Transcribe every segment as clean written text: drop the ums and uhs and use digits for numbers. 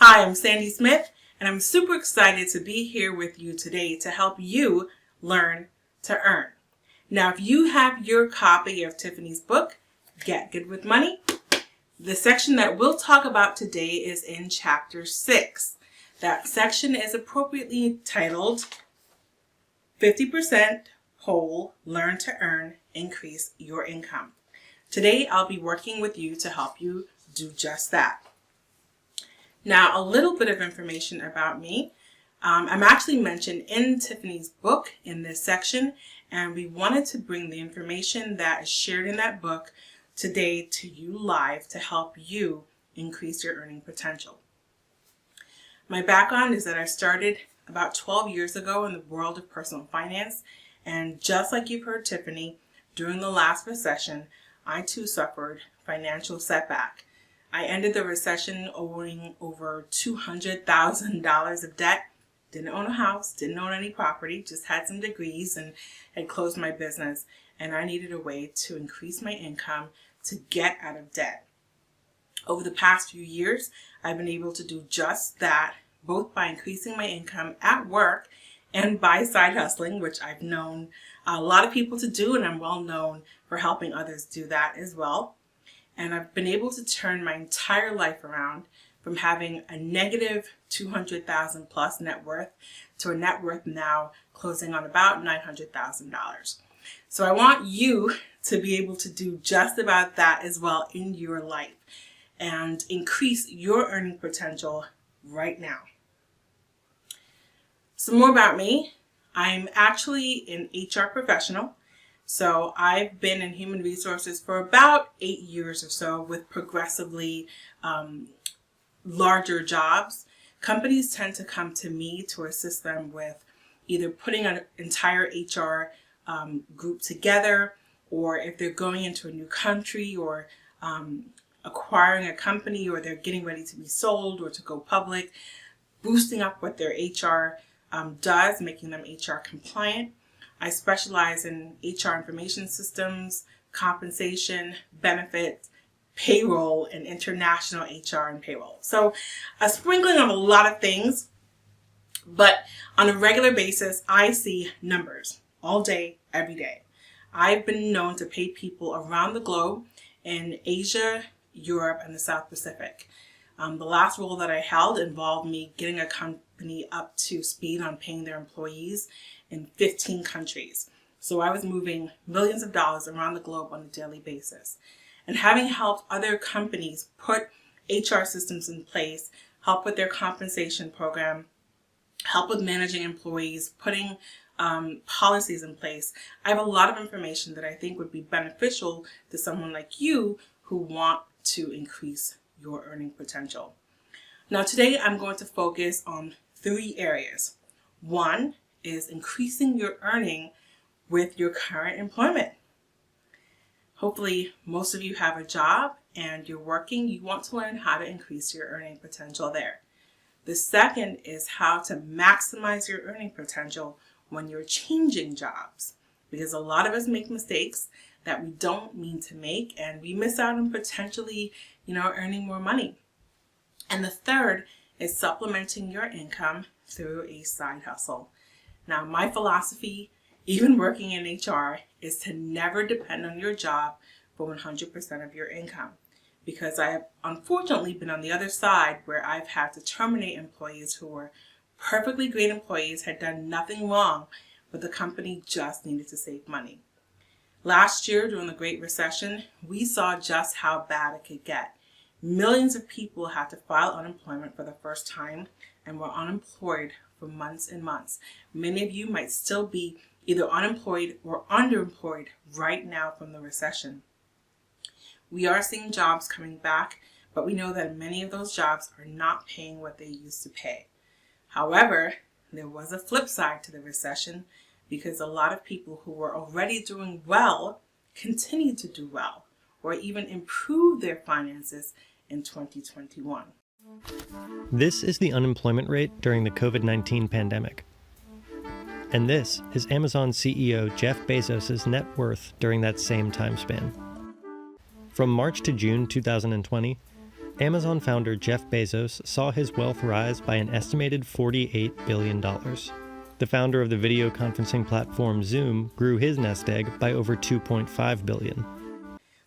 Hi, I'm Sandy Smith, and I'm super excited to be here with you today to help you learn to earn. Now, if you have your copy of Tiffany's book, Get Good with Money, the section that we'll talk about today is in Chapter 6. That section is appropriately titled 50% Whole, Learn to Earn, Increase Your Income. Today, I'll be working with you to help you do just that. Now, a little bit of information about me. I'm actually mentioned in Tiffany's book in this section, and we wanted to bring the information that is shared in that book today to you live to help you increase your earning potential. My background is that I started about 12 years ago in the world of personal finance, and just like you've heard Tiffany, during the last recession, I too suffered financial setback. I ended the recession owing over $200,000 of debt. Didn't own a house, didn't own any property, just had some degrees and had closed my business. And I needed a way to increase my income to get out of debt. Over the past few years, I've been able to do just that, both by increasing my income at work and by side hustling, which I've known a lot of people to do, and I'm well known for helping others do that as well. And I've been able to turn my entire life around from having a negative 200,000 plus net worth to a net worth now closing on about $900,000. So I want you to be able to do just about that as well in your life and increase your earning potential right now. Some more about me. I'm actually an HR professional. So I've been in human resources for about 8 years or so with progressively larger jobs. Companies tend to come to me to assist them with either putting an entire HR group together, or if they're going into a new country, or acquiring a company, or they're getting ready to be sold or to go public, boosting up what their HR does, making them HR compliant. I specialize in HR information systems, compensation, benefits, payroll, and international HR and payroll. So a sprinkling of a lot of things, but on a regular basis, I see numbers all day, every day. I've been known to pay people around the globe in Asia, Europe, and the South Pacific. The last role that I held involved me getting a company up to speed on paying their employees in 15 countries. So I was moving millions of dollars around the globe on a daily basis. And having helped other companies put HR systems in place, help with their compensation program, help with managing employees, putting policies in place, I have a lot of information that I think would be beneficial to someone like you who want to increase your earning potential. Now today I'm going to focus on 3 areas. One is increasing your earning with your current employment. Hopefully most of you have a job and you're working. You want to learn how to increase your earning potential there. The second is how to maximize your earning potential when you're changing jobs, because a lot of us make mistakes that we don't mean to make, and we miss out on potentially, earning more money. And the third is supplementing your income through a side hustle. Now, my philosophy, even working in HR, is to never depend on your job for 100% of your income, because I have unfortunately been on the other side where I've had to terminate employees who were perfectly great employees, had done nothing wrong, but the company just needed to save money. Last year, during the Great Recession, we saw just how bad it could get. Millions of people had to file unemployment for the first time and were unemployed for months and months. Many of you might still be either unemployed or underemployed right now from the recession. We are seeing jobs coming back, but we know that many of those jobs are not paying what they used to pay. However, there was a flip side to the recession, because a lot of people who were already doing well continued to do well, or even improve their finances in 2021. This is the unemployment rate during the COVID-19 pandemic. And this is Amazon CEO Jeff Bezos' net worth during that same time span. From March to June 2020, Amazon founder Jeff Bezos saw his wealth rise by an estimated $48 billion. The founder of the video conferencing platform Zoom grew his nest egg by over $2.5 billion.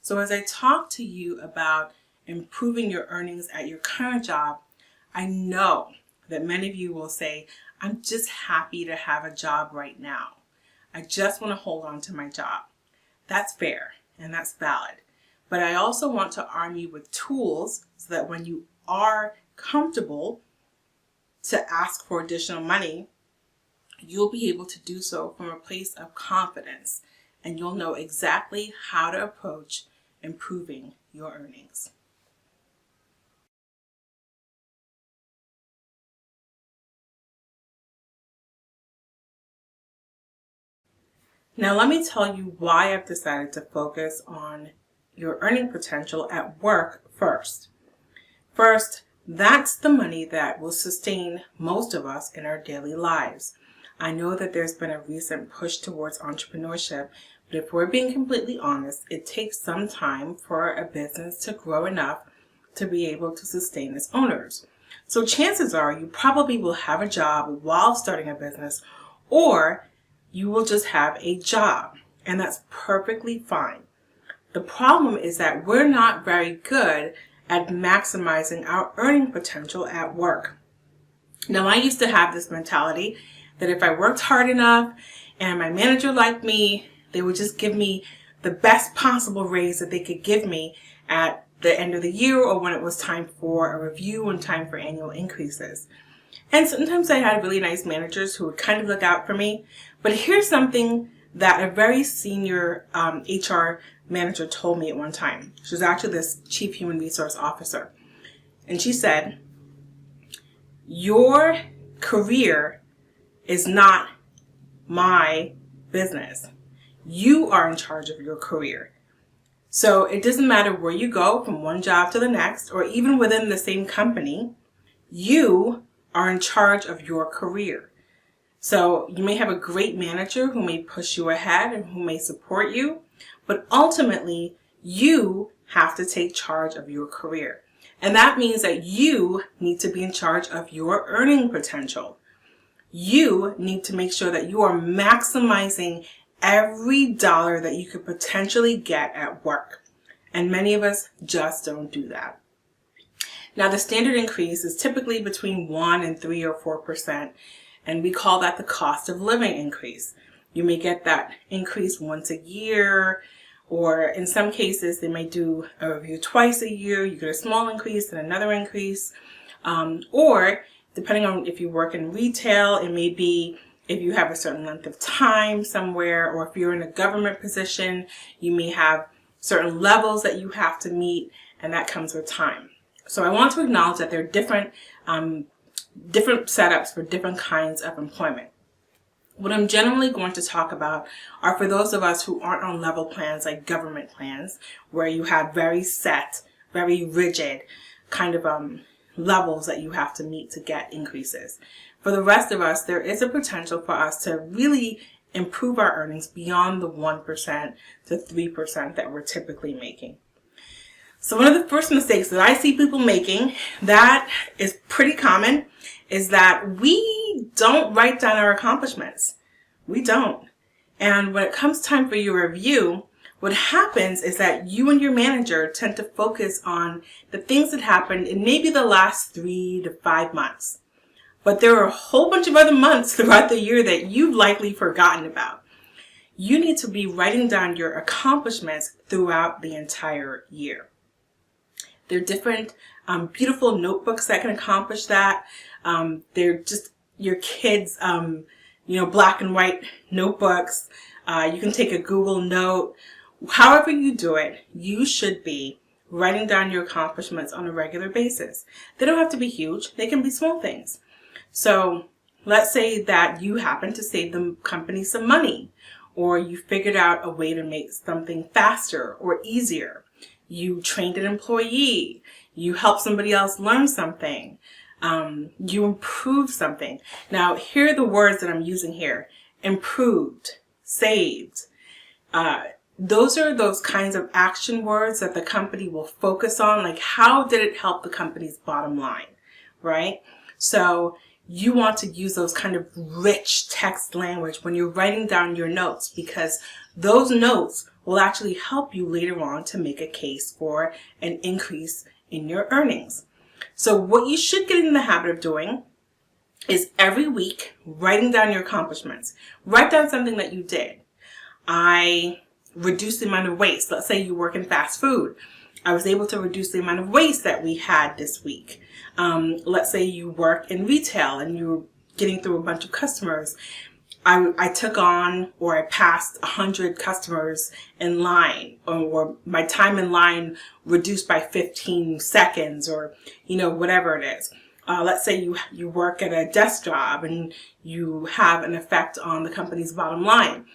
So as I talk to you about improving your earnings at your current job, I know that many of you will say, I'm just happy to have a job right now. I just want to hold on to my job. That's fair and that's valid. But I also want to arm you with tools so that when you are comfortable to ask for additional money, you'll be able to do so from a place of confidence, and you'll know exactly how to approach improving your earnings. Now let me tell you why I've decided to focus on your earning potential at work first. First, that's the money that will sustain most of us in our daily lives. I know that there's been a recent push towards entrepreneurship, but if we're being completely honest, it takes some time for a business to grow enough to be able to sustain its owners. So chances are you probably will have a job while starting a business, or you will just have a job, and that's perfectly fine. The problem is that we're not very good at maximizing our earning potential at work. Now, I used to have this mentality that if I worked hard enough and my manager liked me, they would just give me the best possible raise that they could give me at the end of the year or when it was time for a review and time for annual increases. And sometimes I had really nice managers who would kind of look out for me. But here's something that a very senior HR manager told me at one time. She was actually this chief human resource officer. And she said, your career is not my business. You are in charge of your career. So it doesn't matter where you go from one job to the next, or even within the same company, you are in charge of your career. So you may have a great manager who may push you ahead and who may support you, but ultimately you have to take charge of your career. And that means that you need to be in charge of your earning potential. You need to make sure that you are maximizing every dollar that you could potentially get at work. And many of us just don't do that. Now, the standard increase is typically between 1 and 3 or 4%, and we call that the cost of living increase. You may get that increase once a year, or in some cases, they may do a review twice a year. You get a small increase and another increase. Or depending on if you work in retail, it may be if you have a certain length of time somewhere, or if you're in a government position, you may have certain levels that you have to meet, and that comes with time. So I want to acknowledge that there are different setups for different kinds of employment. What I'm generally going to talk about are for those of us who aren't on level plans like government plans, where you have very set, very rigid kind of levels that you have to meet to get increases. For the rest of us, there is a potential for us to really improve our earnings beyond the 1% to 3% that we're typically making. So one of the first mistakes that I see people making that is pretty common is that we don't write down our accomplishments. We don't. And when it comes time for your review, what happens is that you and your manager tend to focus on the things that happened in maybe the last 3 to 5 months. But there are a whole bunch of other months throughout the year that you've likely forgotten about. You need to be writing down your accomplishments throughout the entire year. There are different beautiful notebooks that can accomplish that. They're just your kids' black and white notebooks. You can take a Google Note. However you do it, you should be writing down your accomplishments on a regular basis. They don't have to be huge. They can be small things. So let's say that you happen to save the company some money, or you figured out a way to make something faster or easier. You trained an employee. You helped somebody else learn something. You improved something. Now, here are the words that I'm using here. Improved, saved, Those are those kinds of action words that the company will focus on. Like, how did it help the company's bottom line, right? So you want to use those kind of rich text language when you're writing down your notes, because those notes will actually help you later on to make a case for an increase in your earnings. So what you should get in the habit of doing is every week writing down your accomplishments. Write down something that you did. I reduced the amount of waste. Let's say you work in fast food. I was able to reduce the amount of waste that we had this week. Let's say you work in retail and you're getting through a bunch of customers. I took on, or I passed 100 customers in line, or my time in line reduced by 15 seconds, or, whatever it is. Let's say you work at a desk job and you have an effect on the company's bottom line.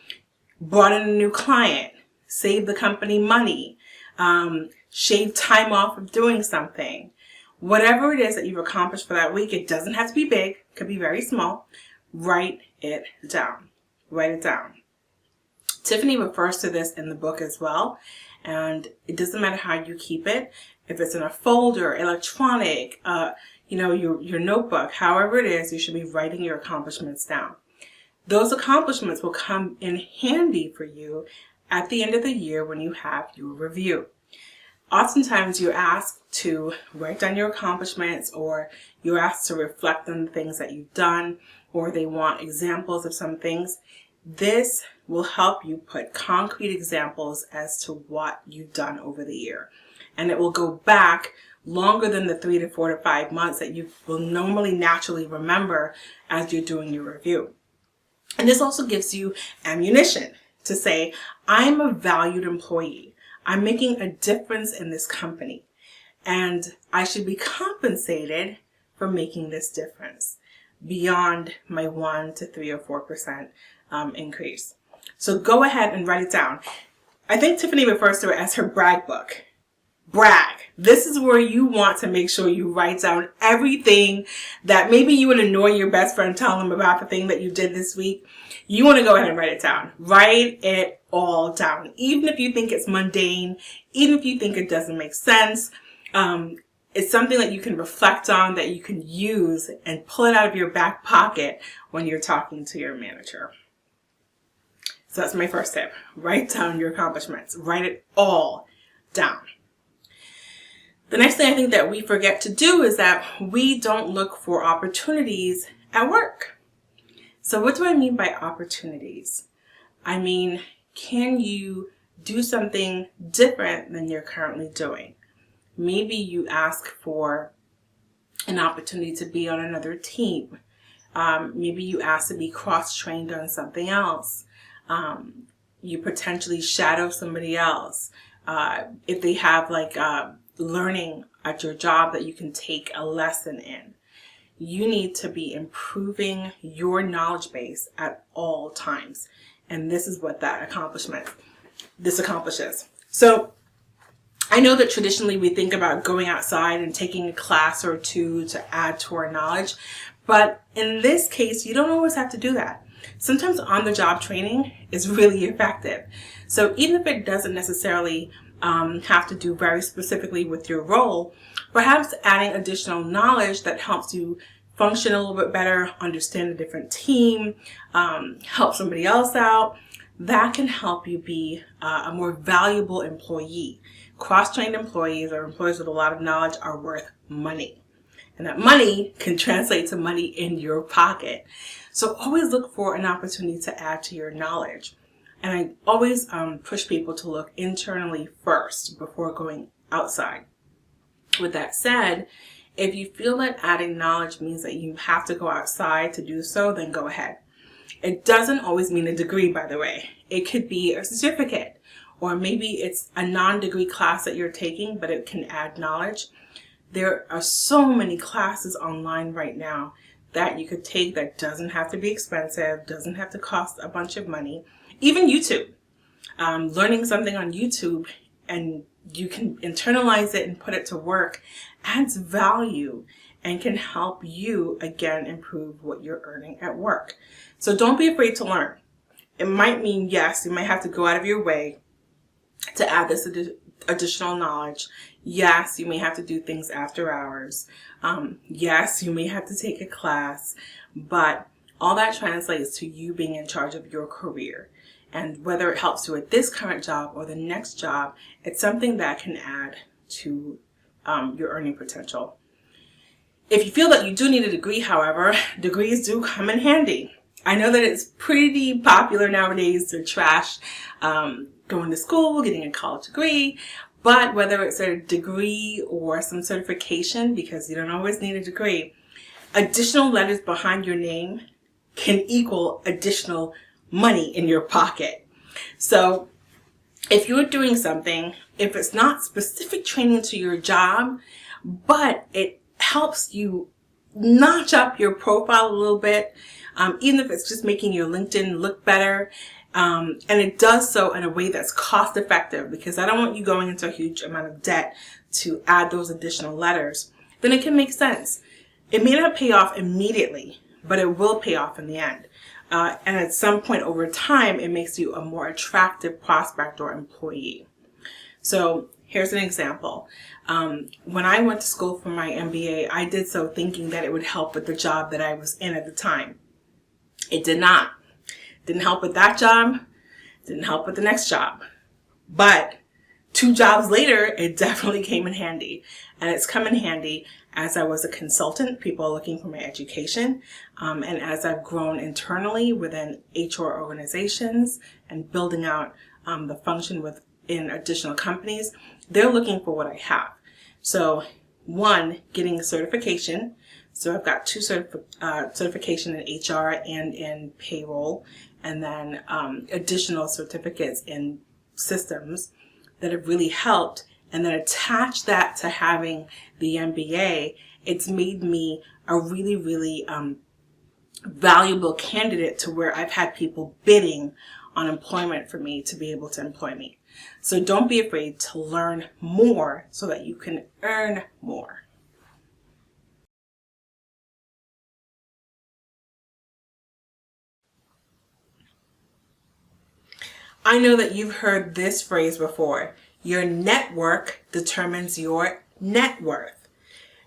Brought in a new client, saved the company money, shaved time off of doing something. Whatever it is that you've accomplished for that week, it doesn't have to be big, it could be very small. Write it down. Write it down. Tiffany refers to this in the book as well, and it doesn't matter how you keep it. If it's in a folder, electronic, your notebook, however it is, you should be writing your accomplishments down. Those accomplishments will come in handy for you at the end of the year when you have your review. Oftentimes you're asked to write down your accomplishments, or you're asked to reflect on the things that you've done, or they want examples of some things. This will help you put concrete examples as to what you've done over the year. And it will go back longer than the 3 to 4 to 5 months that you will normally naturally remember as you're doing your review. And this also gives you ammunition to say, I'm a valued employee. I'm making a difference in this company, and I should be compensated for making this difference beyond my 1 to 3 or 4% increase. So go ahead and write it down. I think Tiffany refers to it as her brag book. Brag. This is where you want to make sure you write down everything that maybe you would annoy your best friend telling them about the thing that you did this week. You want to go ahead and write it down. Write it all down. Even if you think it's mundane, even if you think it doesn't make sense, it's something that you can reflect on, that you can use and pull it out of your back pocket when you're talking to your manager. So that's my first tip. Write down your accomplishments. Write it all down. The next thing I think that we forget to do is that we don't look for opportunities at work. So what do I mean by opportunities? I mean, can you do something different than you're currently doing? Maybe you ask for an opportunity to be on another team. Maybe you ask to be cross-trained on something else. You potentially shadow somebody else. If they have learning at your job that you can take a lesson in. You need to be improving your knowledge base at all times. And this is what this accomplishes. So I know that traditionally we think about going outside and taking a class or two to add to our knowledge, but in this case, you don't always have to do that. Sometimes on-the-job training is really effective. So even if it doesn't necessarily have to do very specifically with your role, perhaps adding additional knowledge that helps you function a little bit better, understand a different team, help somebody else out, that can help you be a more valuable employee. Cross-trained employees, or employees with a lot of knowledge, are worth money. And that money can translate to money in your pocket. So always look for an opportunity to add to your knowledge. And I always push people to look internally first before going outside. With that said, if you feel that adding knowledge means that you have to go outside to do so, then go ahead. It doesn't always mean a degree, by the way. It could be a certificate, or maybe it's a non-degree class that you're taking, but it can add knowledge. There are so many classes online right now that you could take that doesn't have to be expensive, doesn't have to cost a bunch of money. Even YouTube. Learning something on YouTube and you can internalize it and put it to work adds value and can help you, again, improve what you're earning at work. So don't be afraid to learn. It might mean, yes, you might have to go out of your way to add this additional knowledge. Yes, you may have to do things after hours. Yes, you may have to take a class, but all that translates to you being in charge of your career. And whether it helps you at this current job or the next job, it's something that can add to your earning potential. If you feel that you do need a degree, however, degrees do come in handy. I know that it's pretty popular nowadays to trash going to school, getting a college degree, but whether it's a degree or some certification, because you don't always need a degree, additional letters behind your name can equal additional money in your pocket. So if you're doing something, if it's not specific training to your job, but it helps you notch up your profile a little bit, even if it's just making your LinkedIn look better, and it does so in a way that's cost effective, because I don't want you going into a huge amount of debt to add those additional letters, then it can make sense. It may not pay off immediately, but it will pay off in the end. And at some point over time, it makes you a more attractive prospect or employee. So here's an example. When I went to school for my MBA, I did so thinking that it would help with the job that I was in at the time. It did not. Didn't help with that job. Didn't help with the next job. But 2 jobs later, it definitely came in handy. And it's come in handy as I was a consultant, people are looking for my education, and as I've grown internally within HR organizations and building out the function within additional companies, they're looking for what I have. So 1, getting a certification. So I've got 2 certification in HR and in payroll, and then additional certificates in systems that have really helped. And then attach that to having the MBA, it's made me a really, really valuable candidate to where I've had people bidding on employment for me to be able to employ me. So don't be afraid to learn more so that you can earn more. I know that you've heard this phrase before. Your network determines your net worth.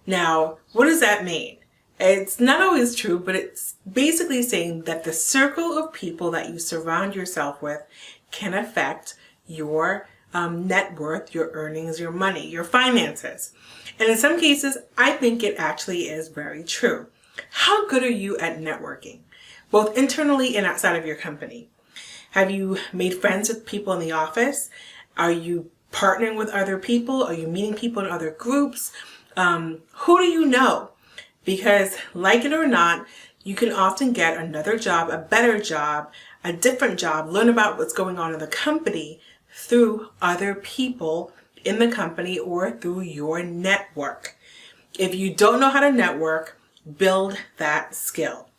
Now, what does that mean? It's not always true, but it's basically saying that the circle of people that you surround yourself with can affect your net worth, your earnings, your money, your finances. And in some cases, I think it actually is very true. How good are you at networking, both internally and outside of your company? Have you made friends with people in the office? Are you partnering with other people? Are you meeting people in other groups? Who do you know? Because like it or not, you can often get another job, a better job, a different job, learn about what's going on in the company through other people in the company or through your network. If you don't know how to network, build that skill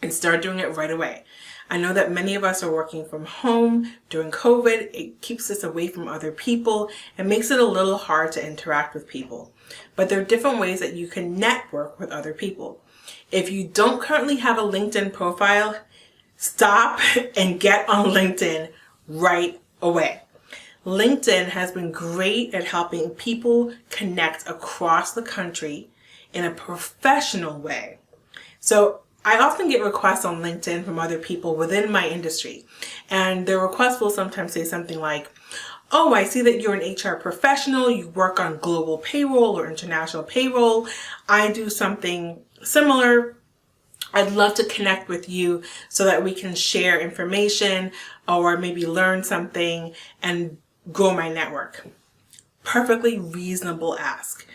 and start doing it right away. I know that many of us are working from home during COVID. It keeps us away from other people and makes it a little hard to interact with people. But there are different ways that you can network with other people. If you don't currently have a LinkedIn profile, stop and get on LinkedIn right away. LinkedIn has been great at helping people connect across the country in a professional way. So I often get requests on LinkedIn from other people within my industry, and their requests will sometimes say something like, oh, I see that you're an HR professional, you work on global payroll or international payroll. I do something similar. I'd love to connect with you so that we can share information or maybe learn something and grow my network. Perfectly reasonable ask.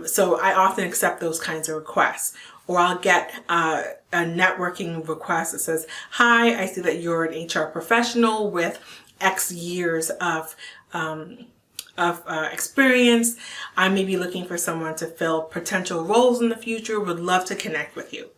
So I often accept those kinds of requests. Or I'll get a networking request that says, hi, I see that you're an HR professional with X years of experience. I may be looking for someone to fill potential roles in the future, would love to connect with you.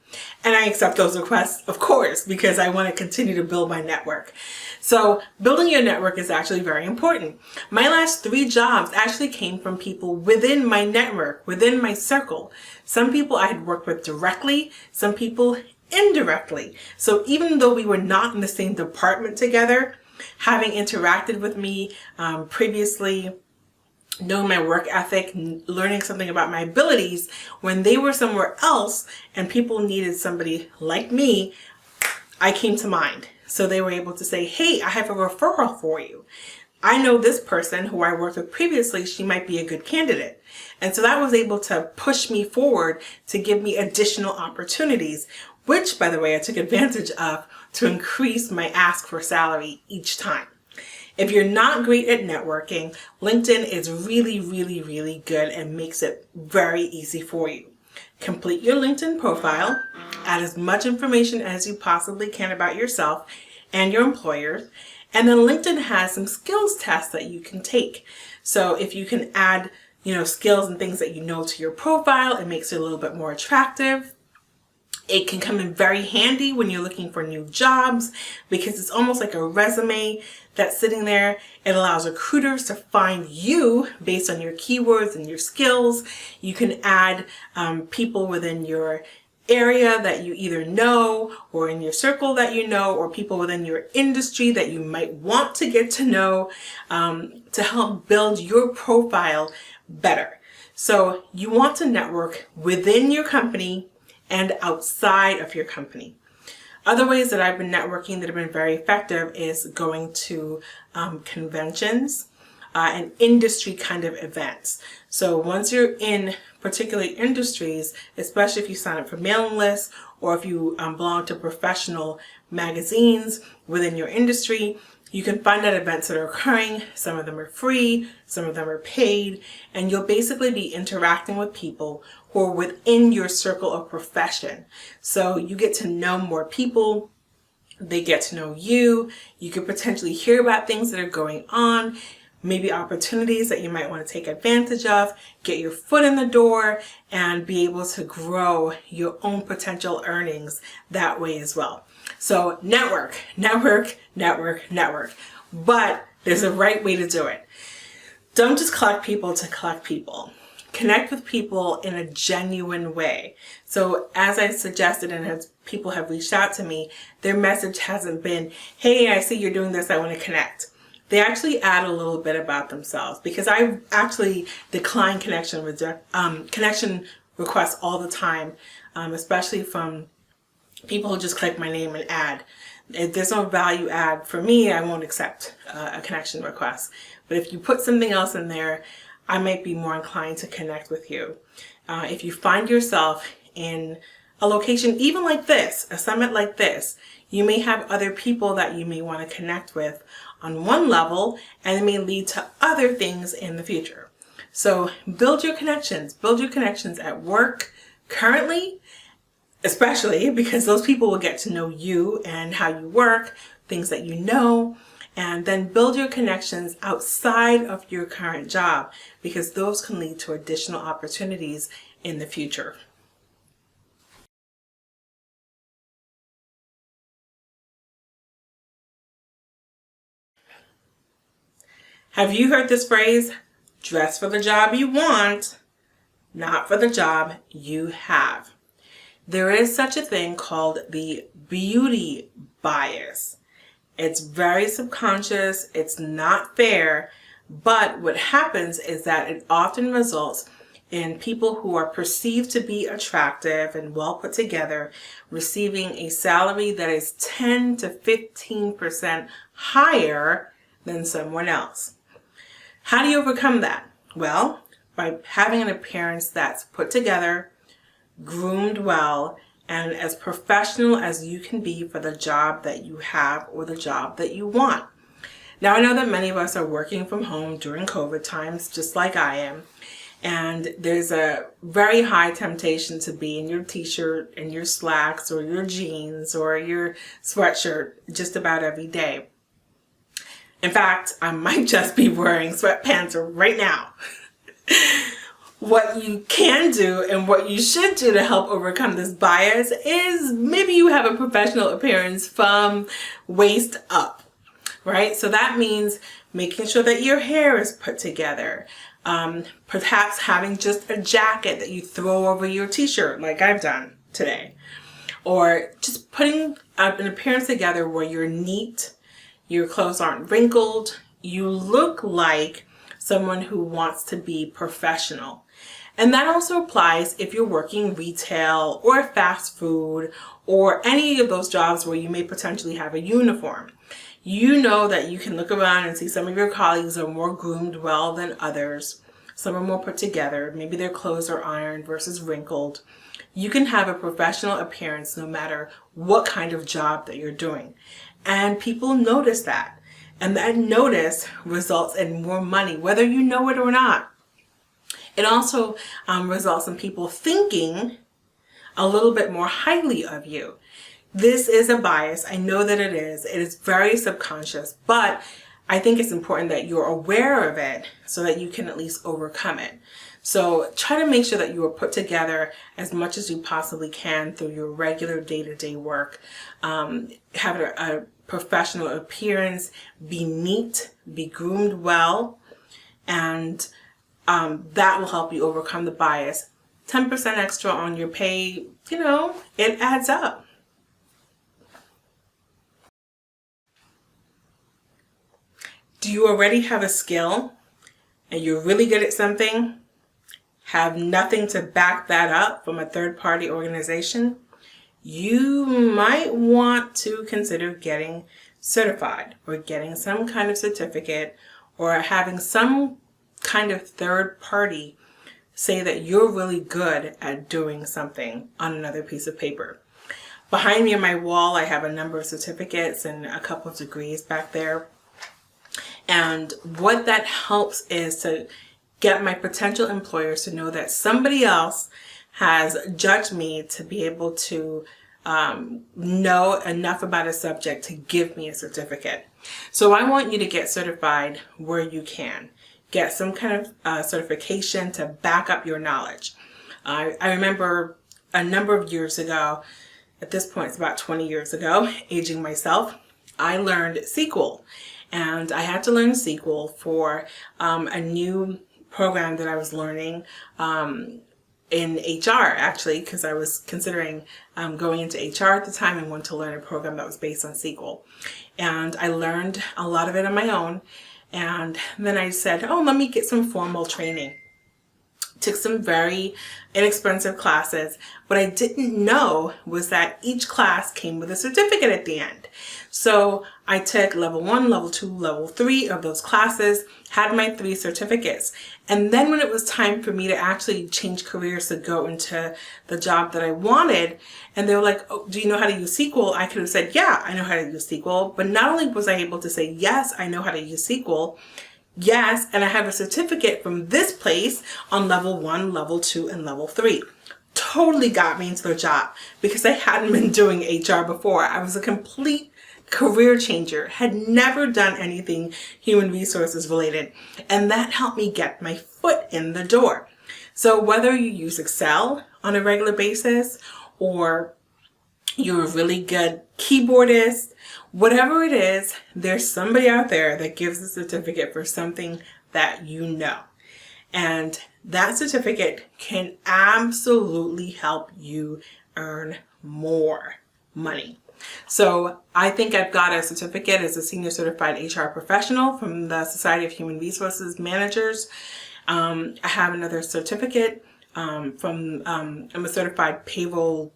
And I accept those requests, of course, because I want to continue to build my network. So building your network is actually very important. My last 3 jobs actually came from people within my network, within my circle. Some people I had worked with directly, some people indirectly. So even though we were not in the same department together, having interacted with me previously, knowing my work ethic, learning something about my abilities, when they were somewhere else and people needed somebody like me, I came to mind. So they were able to say, hey, I have a referral for you. I know this person who I worked with previously, she might be a good candidate. And so that was able to push me forward to give me additional opportunities, which, by the way, I took advantage of to increase my ask for salary each time. If you're not great at networking, LinkedIn is really, really, really good and makes it very easy for you. Complete your LinkedIn profile, add as much information as you possibly can about yourself and your employers, and then LinkedIn has some skills tests that you can take. So if you can add, skills and things that you know to your profile, it makes it a little bit more attractive. It can come in very handy when you're looking for new jobs because it's almost like a resume that's sitting there. It allows recruiters to find you based on your keywords and your skills. You can add people within your area that you either know or in your circle that you know, or people within your industry that you might want to get to know to help build your profile better. So you want to network within your company and outside of your company. Other ways that I've been networking that have been very effective is going to conventions and industry kind of events. So once you're in particular industries, especially if you sign up for mailing lists or if you belong to professional magazines within your industry, you can find out events that are occurring. Some of them are free, some of them are paid, and you'll basically be interacting with people who are within your circle of profession. So you get to know more people, they get to know you, you could potentially hear about things that are going on, maybe opportunities that you might want to take advantage of, get your foot in the door, and be able to grow your own potential earnings that way as well. So network. But there's a right way to do it. Don't just collect people to collect people. Connect with people in a genuine way. So as I suggested and as people have reached out to me, their message hasn't been, hey, I see you're doing this, I want to connect. They actually add a little bit about themselves, because I actually decline connection requests all the time, especially from people who just click my name and add. If there's no value add for me, I won't accept a connection request. But if you put something else in there, I might be more inclined to connect with you. If you find yourself in a location even like this, a summit like this, you may have other people that you may want to connect with on one level, and it may lead to other things in the future. So build your connections at work currently, especially because those people will get to know you and how you work, things that you know, and then build your connections outside of your current job, because those can lead to additional opportunities in the future. Have you heard this phrase? Dress for the job you want, not for the job you have. There is such a thing called the beauty bias. It's very subconscious, it's not fair, but what happens is that it often results in people who are perceived to be attractive and well put together receiving a salary that is 10 to 15% higher than someone else. How do you overcome that? Well, by having an appearance that's put together, groomed well, and as professional as you can be for the job that you have or the job that you want. Now, I know that many of us are working from home during COVID times, just like I am, and there's a very high temptation to be in your t-shirt and your slacks or your jeans or your sweatshirt just about every day. In fact, I might just be wearing sweatpants right now. What you can do and what you should do to help overcome this bias is maybe you have a professional appearance from waist up, right? So that means making sure that your hair is put together. Perhaps having just a jacket that you throw over your t-shirt like I've done today. Or just putting an appearance together where you're neat, your clothes aren't wrinkled, you look like someone who wants to be professional. And that also applies if you're working retail or fast food or any of those jobs where you may potentially have a uniform. You know that you can look around and see some of your colleagues are more groomed well than others. Some are more put together. Maybe their clothes are ironed versus wrinkled. You can have a professional appearance no matter what kind of job that you're doing. And people notice that. And that notice results in more money, whether you know it or not. It also results in people thinking a little bit more highly of you. This is a bias. I know that it is. It is very subconscious, but I think it's important that you're aware of it so that you can at least overcome it. So try to make sure that you are put together as much as you possibly can through your regular day-to-day work. Have a professional appearance, be neat, be groomed well, and that will help you overcome the bias. 10% extra on your pay, it adds up. Do you already have a skill and you're really good at something, have nothing to back that up from a third-party organization? You might want to consider getting certified or getting some kind of certificate or having some kind of third party say that you're really good at doing something on another piece of paper. Behind me on my wall, I have a number of certificates and a couple of degrees back there. And what that helps is to get my potential employers to know that somebody else has judged me to be able to know enough about a subject to give me a certificate. So I want you to get certified where you can. Get some kind of certification to back up your knowledge. I remember a number of years ago, at this point it's about 20 years ago, aging myself, I learned SQL. And I had to learn SQL for a new program that I was learning in HR, actually, because I was considering going into HR at the time and wanted to learn a program that was based on SQL. And I learned a lot of it on my own. And then I said, let me get some formal training. Took some very inexpensive classes. What I didn't know was that each class came with a certificate at the end. So I took level 1, level 2, level 3 of those classes, had my 3 certificates. And then when it was time for me to actually change careers to go into the job that I wanted, and they were like, do you know how to use SQL? I could have said, yeah, I know how to use SQL. But not only was I able to say, yes, I know how to use SQL, yes, and I have a certificate from this place on level 1, level 2, and level 3. Totally got me into the job because I hadn't been doing HR before. I was a complete career changer, had never done anything human resources related, and that helped me get my foot in the door. So whether you use Excel on a regular basis or you're a really good keyboardist, whatever it is, there's somebody out there that gives a certificate for something that you know. And that certificate can absolutely help you earn more money. So I think I've got a certificate as a senior certified HR professional from the Society of Human Resources Managers. I have another certificate I'm a certified payroll,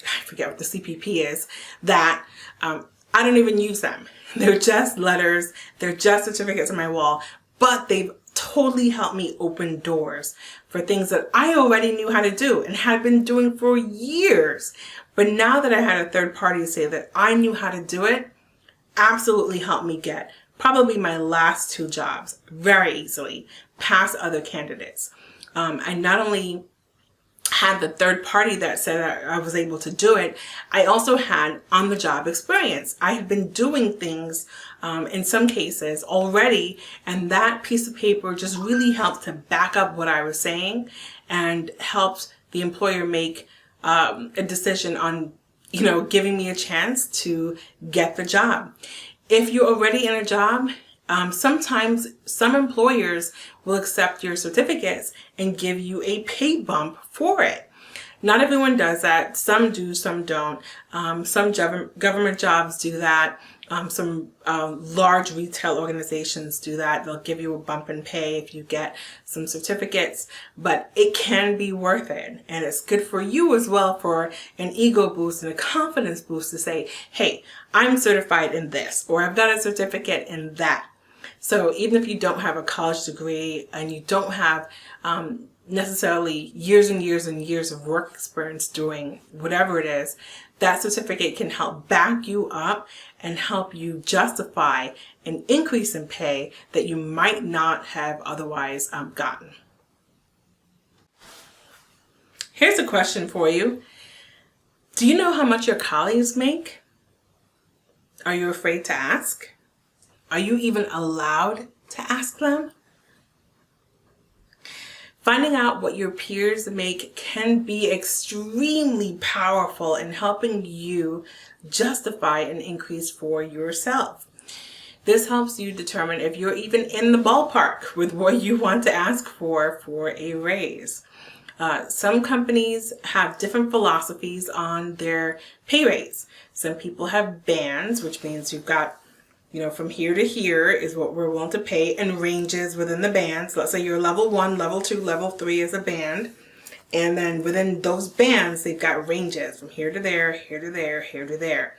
I forget what the CPP is, that I don't even use them. They're just letters, they're just certificates on my wall, but they've totally helped me open doors for things that I already knew how to do and had been doing for years. But now that I had a third party say that I knew how to do it, absolutely helped me get probably my last 2 jobs very easily past other candidates. I not only had the third party that said that I was able to do it, I also had on-the-job experience. I had been doing things in some cases already, and that piece of paper just really helped to back up what I was saying and helped the employer make a decision on, giving me a chance to get the job. If you're already in a job, sometimes some employers will accept your certificates and give you a pay bump for it. Not everyone does that. Some do, some don't. Some government jobs do that. Some large retail organizations do that. They'll give you a bump in pay if you get some certificates, but it can be worth it. And it's good for you as well, for an ego boost and a confidence boost to say, hey, I'm certified in this, or I've got a certificate in that. So even if you don't have a college degree and you don't have necessarily years and years and years of work experience doing whatever it is, that certificate can help back you up and help you justify an increase in pay that you might not have otherwise gotten. Here's a question for you. Do you know how much your colleagues make? Are you afraid to ask? Are you even allowed to ask them? Finding out what your peers make can be extremely powerful in helping you justify an increase for yourself. This helps you determine if you're even in the ballpark with what you want to ask for a raise. Some companies have different philosophies on their pay raise. Some people have bands, which means you've got, from here to here is what we're willing to pay, and ranges within the bands. Let's say you're level 1, level 2, level 3 is a band. And then within those bands, they've got ranges from here to there, here to there, here to there.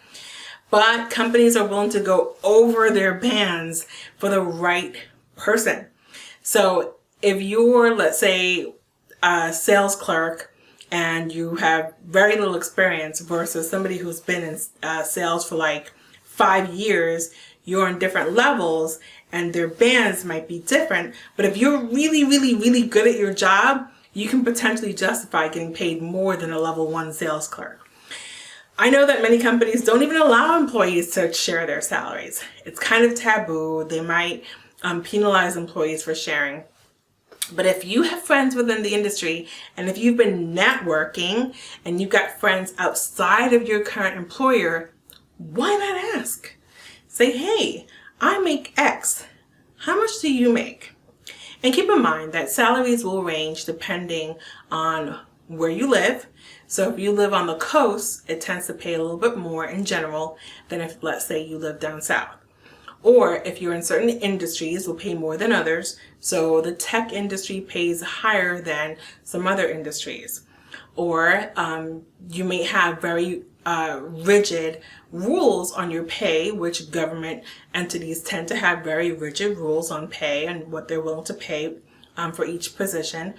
But companies are willing to go over their bands for the right person. So if you're, let's say, a sales clerk and you have very little experience versus somebody who's been in sales for like 5 years, you're on different levels and their bands might be different. But if you're really, really, really good at your job, you can potentially justify getting paid more than a level 1 sales clerk. I know that many companies don't even allow employees to share their salaries. It's kind of taboo. They might penalize employees for sharing. But if you have friends within the industry, and if you've been networking and you've got friends outside of your current employer, why not ask? Say, hey, I make X. How much do you make? And keep in mind that salaries will range depending on where you live. So if you live on the coast, it tends to pay a little bit more in general than if, let's say, you live down south. Or if you're in certain industries, will pay more than others. So the tech industry pays higher than some other industries. Or you may have very rigid rules on your pay, which government entities tend to have very rigid rules on pay and what they're willing to pay for each position.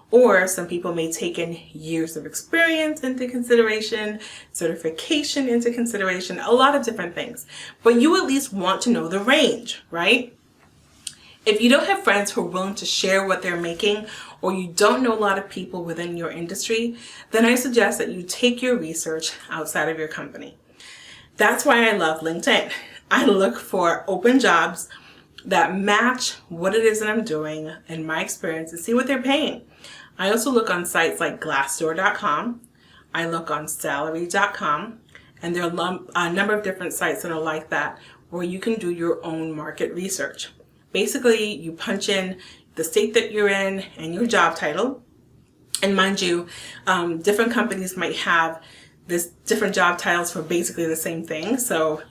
Or some people may take in years of experience into consideration, certification into consideration, a lot of different things. But you at least want to know the range, right? If you don't have friends who are willing to share what they're making, or you don't know a lot of people within your industry, then I suggest that you take your research outside of your company. That's why I love LinkedIn. I look for open jobs that match what it is that I'm doing in my experience and see what they're paying. I also look on sites like Glassdoor.com. I look on Salary.com, and there are a number of different sites that are like that where you can do your own market research. Basically, you punch in the state that you're in and your job title. And mind you, different companies might have this different job titles for basically the same thing. So,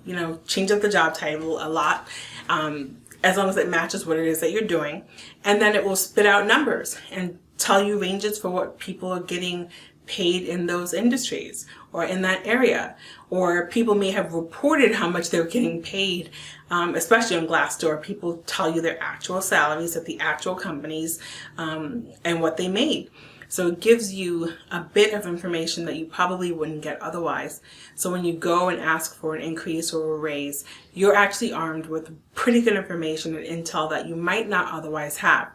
change up the job title a lot, as long as it matches what it is that you're doing. And then it will spit out numbers and tell you ranges for what people are getting paid in those industries or in that area. Or people may have reported how much they're getting paid, especially on Glassdoor. People tell you their actual salaries at the actual companies and what they made. So it gives you a bit of information that you probably wouldn't get otherwise. So when you go and ask for an increase or a raise, you're actually armed with pretty good information and intel that you might not otherwise have.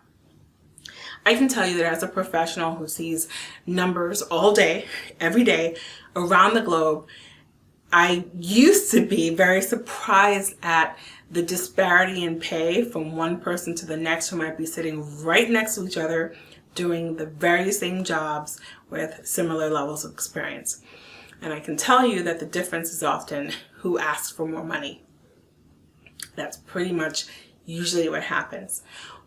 I can tell you that as a professional who sees numbers all day, every day, around the globe, I used to be very surprised at the disparity in pay from one person to the next who might be sitting right next to each other doing the very same jobs with similar levels of experience. And I can tell you that the difference is often who asks for more money. That's pretty much usually what happens.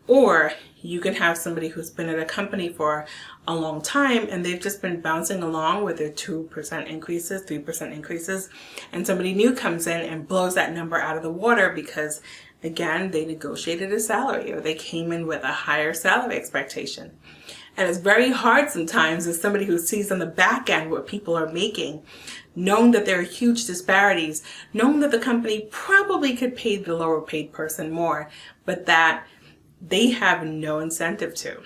Or you can have somebody who's been at a company for a long time and they've just been bouncing along with their 2% increases, 3% increases, and somebody new comes in and blows that number out of the water because, again, they negotiated a salary or they came in with a higher salary expectation. And it's very hard sometimes as somebody who sees on the back end what people are making, knowing that there are huge disparities, knowing that the company probably could pay the lower paid person more, but that they have no incentive to.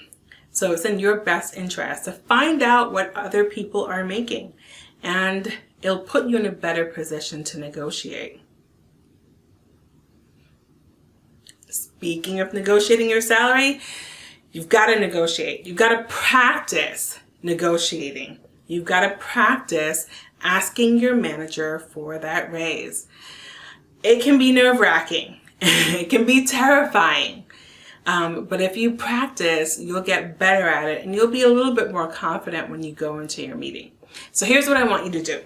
So it's in your best interest to find out what other people are making, and it'll put you in a better position to negotiate. Speaking of negotiating your salary, you've got to negotiate. You've got to practice negotiating. You've got to practice asking your manager for that raise. It can be nerve-wracking. It can be terrifying. But if you practice, you'll get better at it and you'll be a little bit more confident when you go into your meeting. So here's what I want you to do.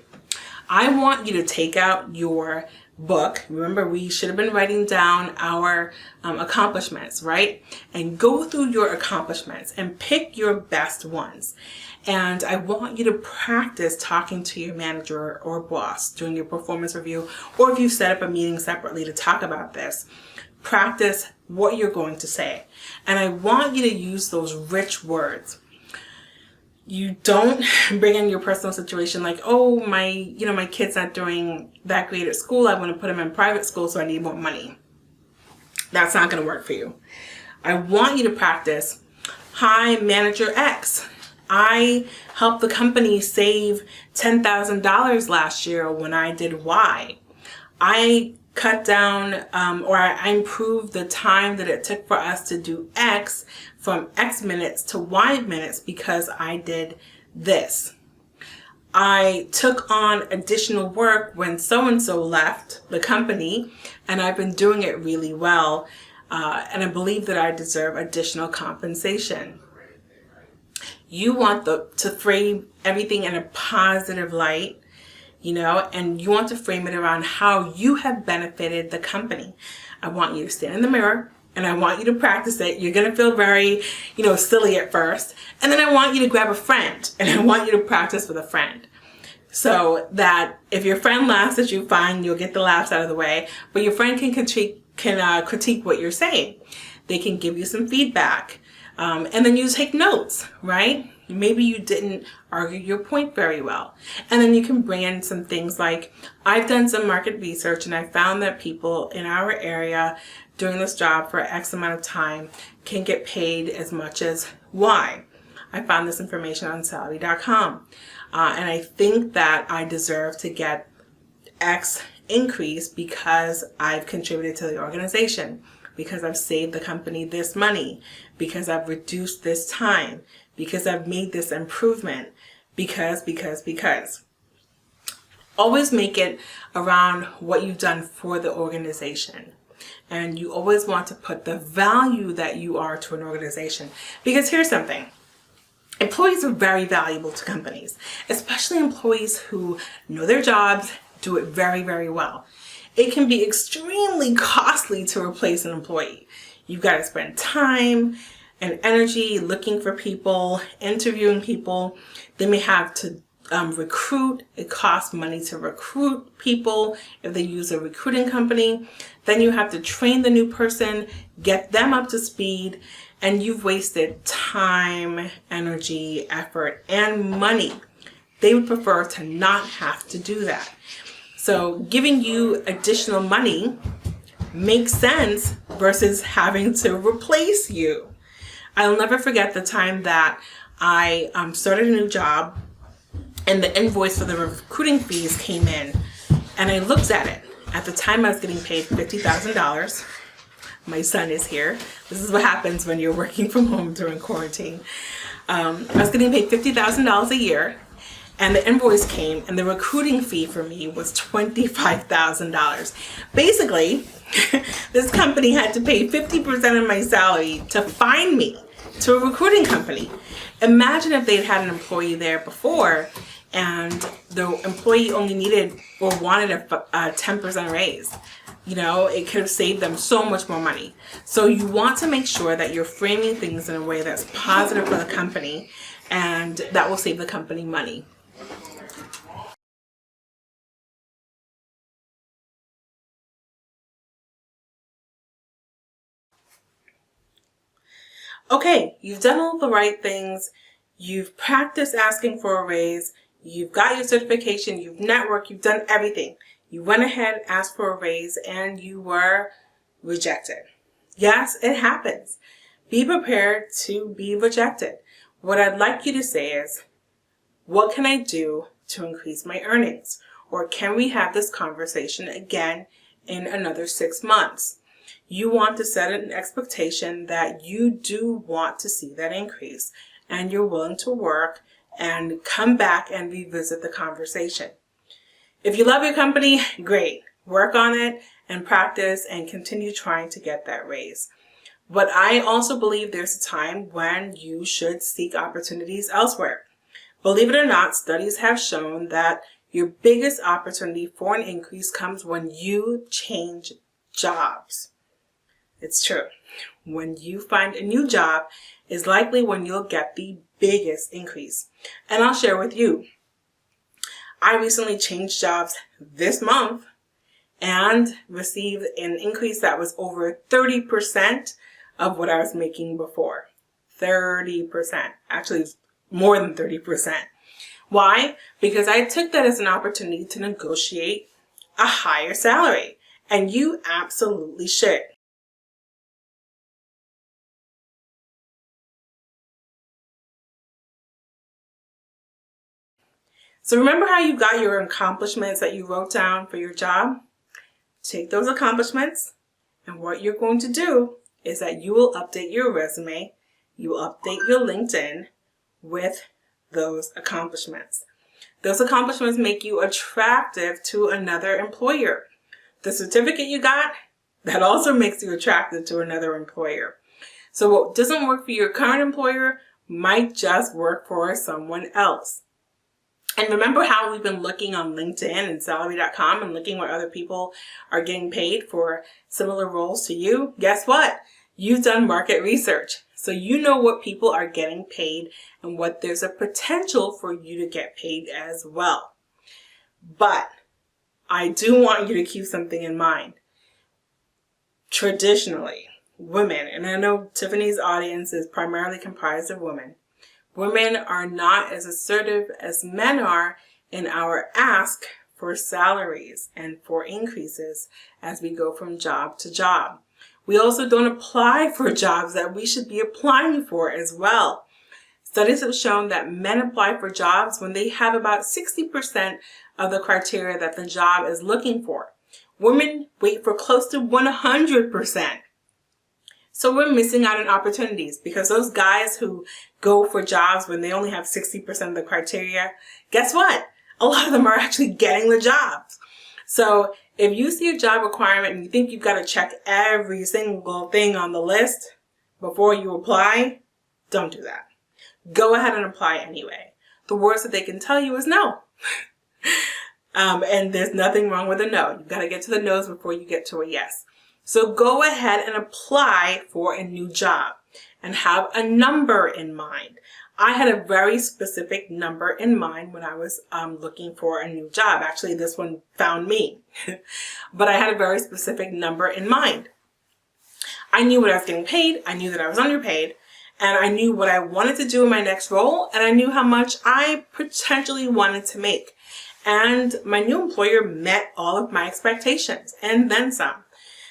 I want you to take out your book. Remember, we should have been writing down our accomplishments, right? And go through your accomplishments and pick your best ones. And I want you to practice talking to your manager or boss during your performance review, or if you set up a meeting separately to talk about this. Practice what you're going to say. And I want you to use those rich words. You don't bring in your personal situation like, oh, my kid's not doing that great at school. I want to put him in private school, so I need more money. That's not going to work for you. I want you to practice, hi, Manager X. I helped the company save $10,000 last year when I did Y. I cut down or I improved the time that it took for us to do X from X minutes to Y minutes because I did this. I took on additional work when so-and-so left the company, and I've been doing it really well, and I believe that I deserve additional compensation. You want to frame everything in a positive light, and you want to frame it around how you have benefited the company. I want you to stand in the mirror and I want you to practice it. You're going to feel very, silly at first. And then I want you to grab a friend and I want you to practice with a friend. So that if your friend laughs at you, fine, you'll get the laughs out of the way. But your friend can critique what you're saying. They can give you some feedback. And then you take notes, right? Maybe you didn't argue your point very well. And then you can bring in some things like, I've done some market research and I found that people in our area doing this job for X amount of time can get paid as much as Y. I found this information on salary.com. And I think that I deserve to get X increase because I've contributed to the organization, because I've saved the company this money, because I've reduced this time, because I've made this improvement, because. Always make it around what you've done for the organization. And you always want to put the value that you are to an organization. Because here's something. Employees are very valuable to companies, especially employees who know their jobs, do it very, very well. It can be extremely costly to replace an employee. You've got to spend time and energy looking for people, interviewing people. They may have to recruit. It costs money to recruit people if they use a recruiting company. Then you have to train the new person, get them up to speed, and you've wasted time, energy, effort, and money. They would prefer to not have to do that. So giving you additional money makes sense versus having to replace you. I'll never forget the time that I started a new job and the invoice for the recruiting fees came in, and I looked at it. At the time I was getting paid $50,000. My son is here. This is what happens when you're working from home during quarantine. I was getting paid $50,000 a year. And the invoice came, and the recruiting fee for me was $25,000. Basically, this company had to pay 50% of my salary to find me to a recruiting company. Imagine if they'd had an employee there before, and the employee only needed or wanted a 10% raise. It could have saved them so much more money. So you want to make sure that you're framing things in a way that's positive for the company, and that will save the company money. Okay, you've done all the right things. You've practiced asking for a raise. You've got your certification. You've networked. You've done everything. You went ahead, asked for a raise, and you were rejected. Yes, it happens. Be prepared to be rejected. What I'd like you to say is, what can I do to increase my earnings? Or can we have this conversation again in another 6 months? You want to set an expectation that you do want to see that increase, and you're willing to work and come back and revisit the conversation. If you love your company, great. Work on it and practice and continue trying to get that raise. But I also believe there's a time when you should seek opportunities elsewhere. Believe it or not, studies have shown that your biggest opportunity for an increase comes when you change jobs. It's true. When you find a new job is likely when you'll get the biggest increase. And I'll share with you. I recently changed jobs this month and received an increase that was over 30% of what I was making before. 30%. Actually, more than 30%. Why? Because I took that as an opportunity to negotiate a higher salary. And you absolutely should. So remember how you got your accomplishments that you wrote down for your job? Take those accomplishments, and what you're going to do is that you will update your resume, you will update your LinkedIn with those accomplishments. Those accomplishments make you attractive to another employer. The certificate you got, that also makes you attractive to another employer. So what doesn't work for your current employer might just work for someone else. And remember how we've been looking on LinkedIn and salary.com and looking where other people are getting paid for similar roles to you? Guess what? You've done market research. So you know what people are getting paid and what there's a potential for you to get paid as well. But I do want you to keep something in mind. Traditionally, women, and I know Tiffany's audience is primarily comprised of women, women are not as assertive as men are in our ask for salaries and for increases as we go from job to job. We also don't apply for jobs that we should be applying for as well. Studies have shown that men apply for jobs when they have about 60% of the criteria that the job is looking for. Women wait for close to 100%. So we're missing out on opportunities because those guys who go for jobs when they only have 60% of the criteria, guess what? A lot of them are actually getting the jobs. So if you see a job requirement and you think you've got to check every single thing on the list before you apply, don't do that. Go ahead and apply anyway. The worst that they can tell you is no. And there's nothing wrong with a no. You've got to get to the no's before you get to a yes. So go ahead and apply for a new job and have a number in mind. I had a very specific number in mind when I was looking for a new job. Actually, this one found me. But I had a very specific number in mind. I knew what I was getting paid. I knew that I was underpaid. And I knew what I wanted to do in my next role. And I knew how much I potentially wanted to make. And my new employer met all of my expectations and then some.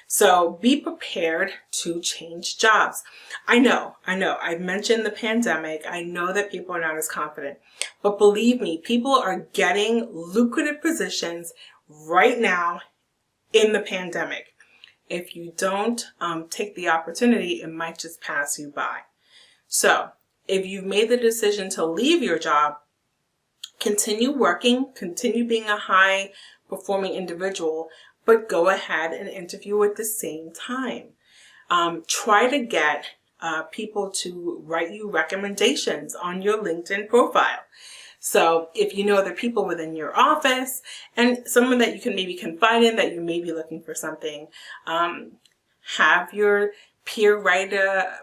So be prepared to change jobs. I know. I've mentioned the pandemic. I know that people are not as confident. But believe me, people are getting lucrative positions right now in the pandemic. If you don't take the opportunity, it might just pass you by. So if you've made the decision to leave your job, continue working, continue being a high performing individual, but go ahead and interview at the same time. Try to get people to write you recommendations on your LinkedIn profile. So if you know other people within your office and someone that you can maybe confide in that you may be looking for something, have your peer write a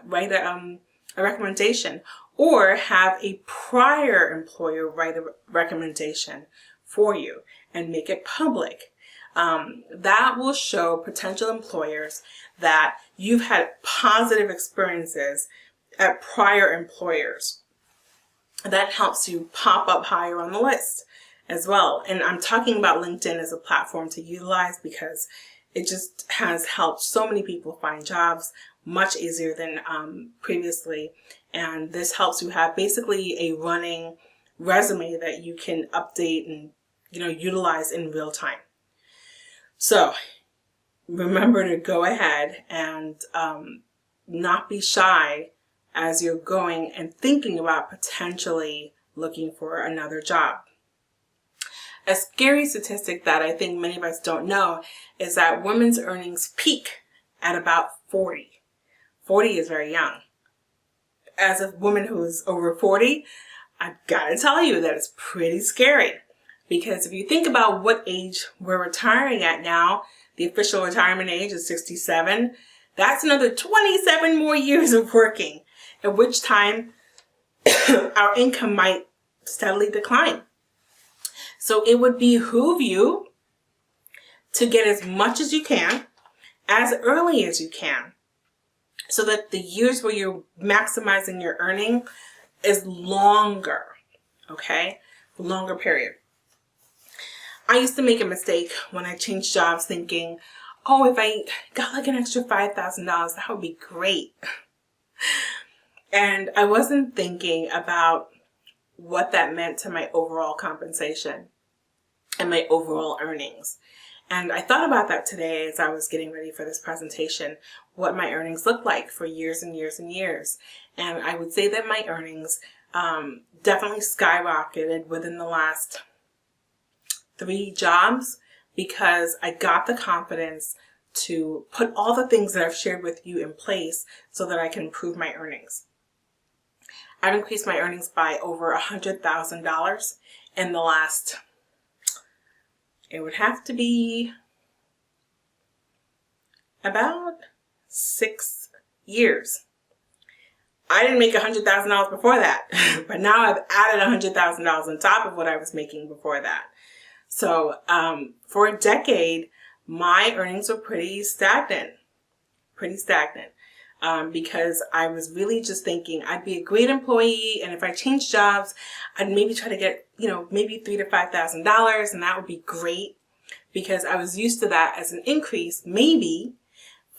recommendation, or have a prior employer write a recommendation for you and make it public. That will show potential employers that you've had positive experiences at prior employers. That helps you pop up higher on the list as well. And I'm talking about LinkedIn as a platform to utilize because it just has helped so many people find jobs much easier than previously. And this helps you have basically a running resume that you can update and utilize in real time. So remember to go ahead and not be shy as you're going and thinking about potentially looking for another job. A scary statistic that I think many of us don't know is that women's earnings peak at about 40. 40 is very young. As a woman who's over 40, I've got to tell you that it's pretty scary. Because if you think about what age we're retiring at now, the official retirement age is 67. That's another 27 more years of working, at which time our income might steadily decline. So it would behoove you to get as much as you can, as early as you can, so that the years where you're maximizing your earning is longer, okay? Longer period. I used to make a mistake when I changed jobs thinking, oh, if I got like an extra $5,000, that would be great. And I wasn't thinking about what that meant to my overall compensation and my overall earnings. And I thought about that today as I was getting ready for this presentation, what my earnings looked like for years and years and years. And I would say that my earnings definitely skyrocketed within the last 3 jobs because I got the confidence to put all the things that I've shared with you in place so that I can improve my earnings. I've increased my earnings by over $100,000 in the last, it would have to be about 6 years. I didn't make $100,000 before that, but now I've added $100,000 on top of what I was making before that. So for a decade, my earnings were pretty stagnant, because I was really just thinking I'd be a great employee, and if I changed jobs, I'd maybe try to get, maybe $3,000 to $5,000, and that would be great because I was used to that as an increase, maybe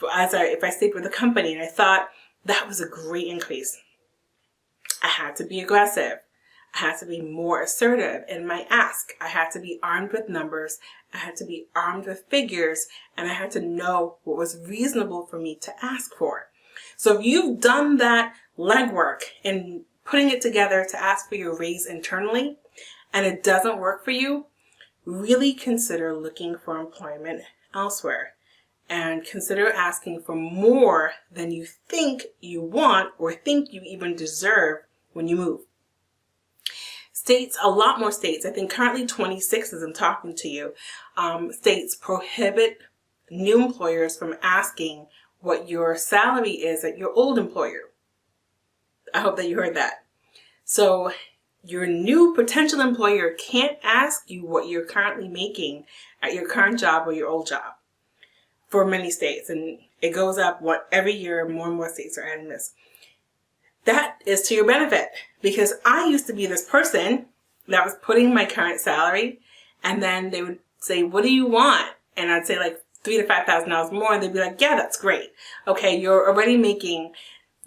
if I stayed with the company, and I thought that was a great increase. I had to be aggressive. I had to be more assertive in my ask. I had to be armed with numbers. I had to be armed with figures, and I had to know what was reasonable for me to ask for. So if you've done that legwork in putting it together to ask for your raise internally, and it doesn't work for you, really consider looking for employment elsewhere. And consider asking for more than you think you want or think you even deserve when you move. States, a lot more states, I think currently 26 as I'm talking to you, states prohibit new employers from asking what your salary is at your old employer. I hope that you heard that. So your new potential employer can't ask you what you're currently making at your current job or your old job for many states. And it goes up every year, more and more states are adding this. That is to your benefit because I used to be this person that was putting my current salary, and then they would say, what do you want? And I'd say like $3,000 to $5,000 more. And they'd be like, yeah, that's great. Okay. You're already making,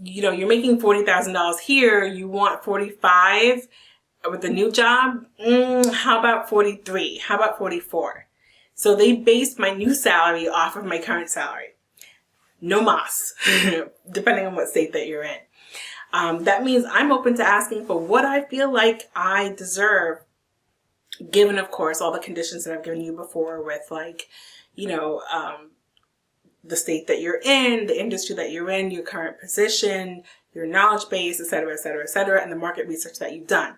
you're making $40,000 here. You want 45 with the new job. How about 43? How about 44? So they based my new salary off of my current salary. No mas, depending on what state that you're in. That means I'm open to asking for what I feel like I deserve, given, of course, all the conditions that I've given you before with like, the state that you're in, the industry that you're in, your current position, your knowledge base, et cetera, et cetera, et cetera, and the market research that you've done.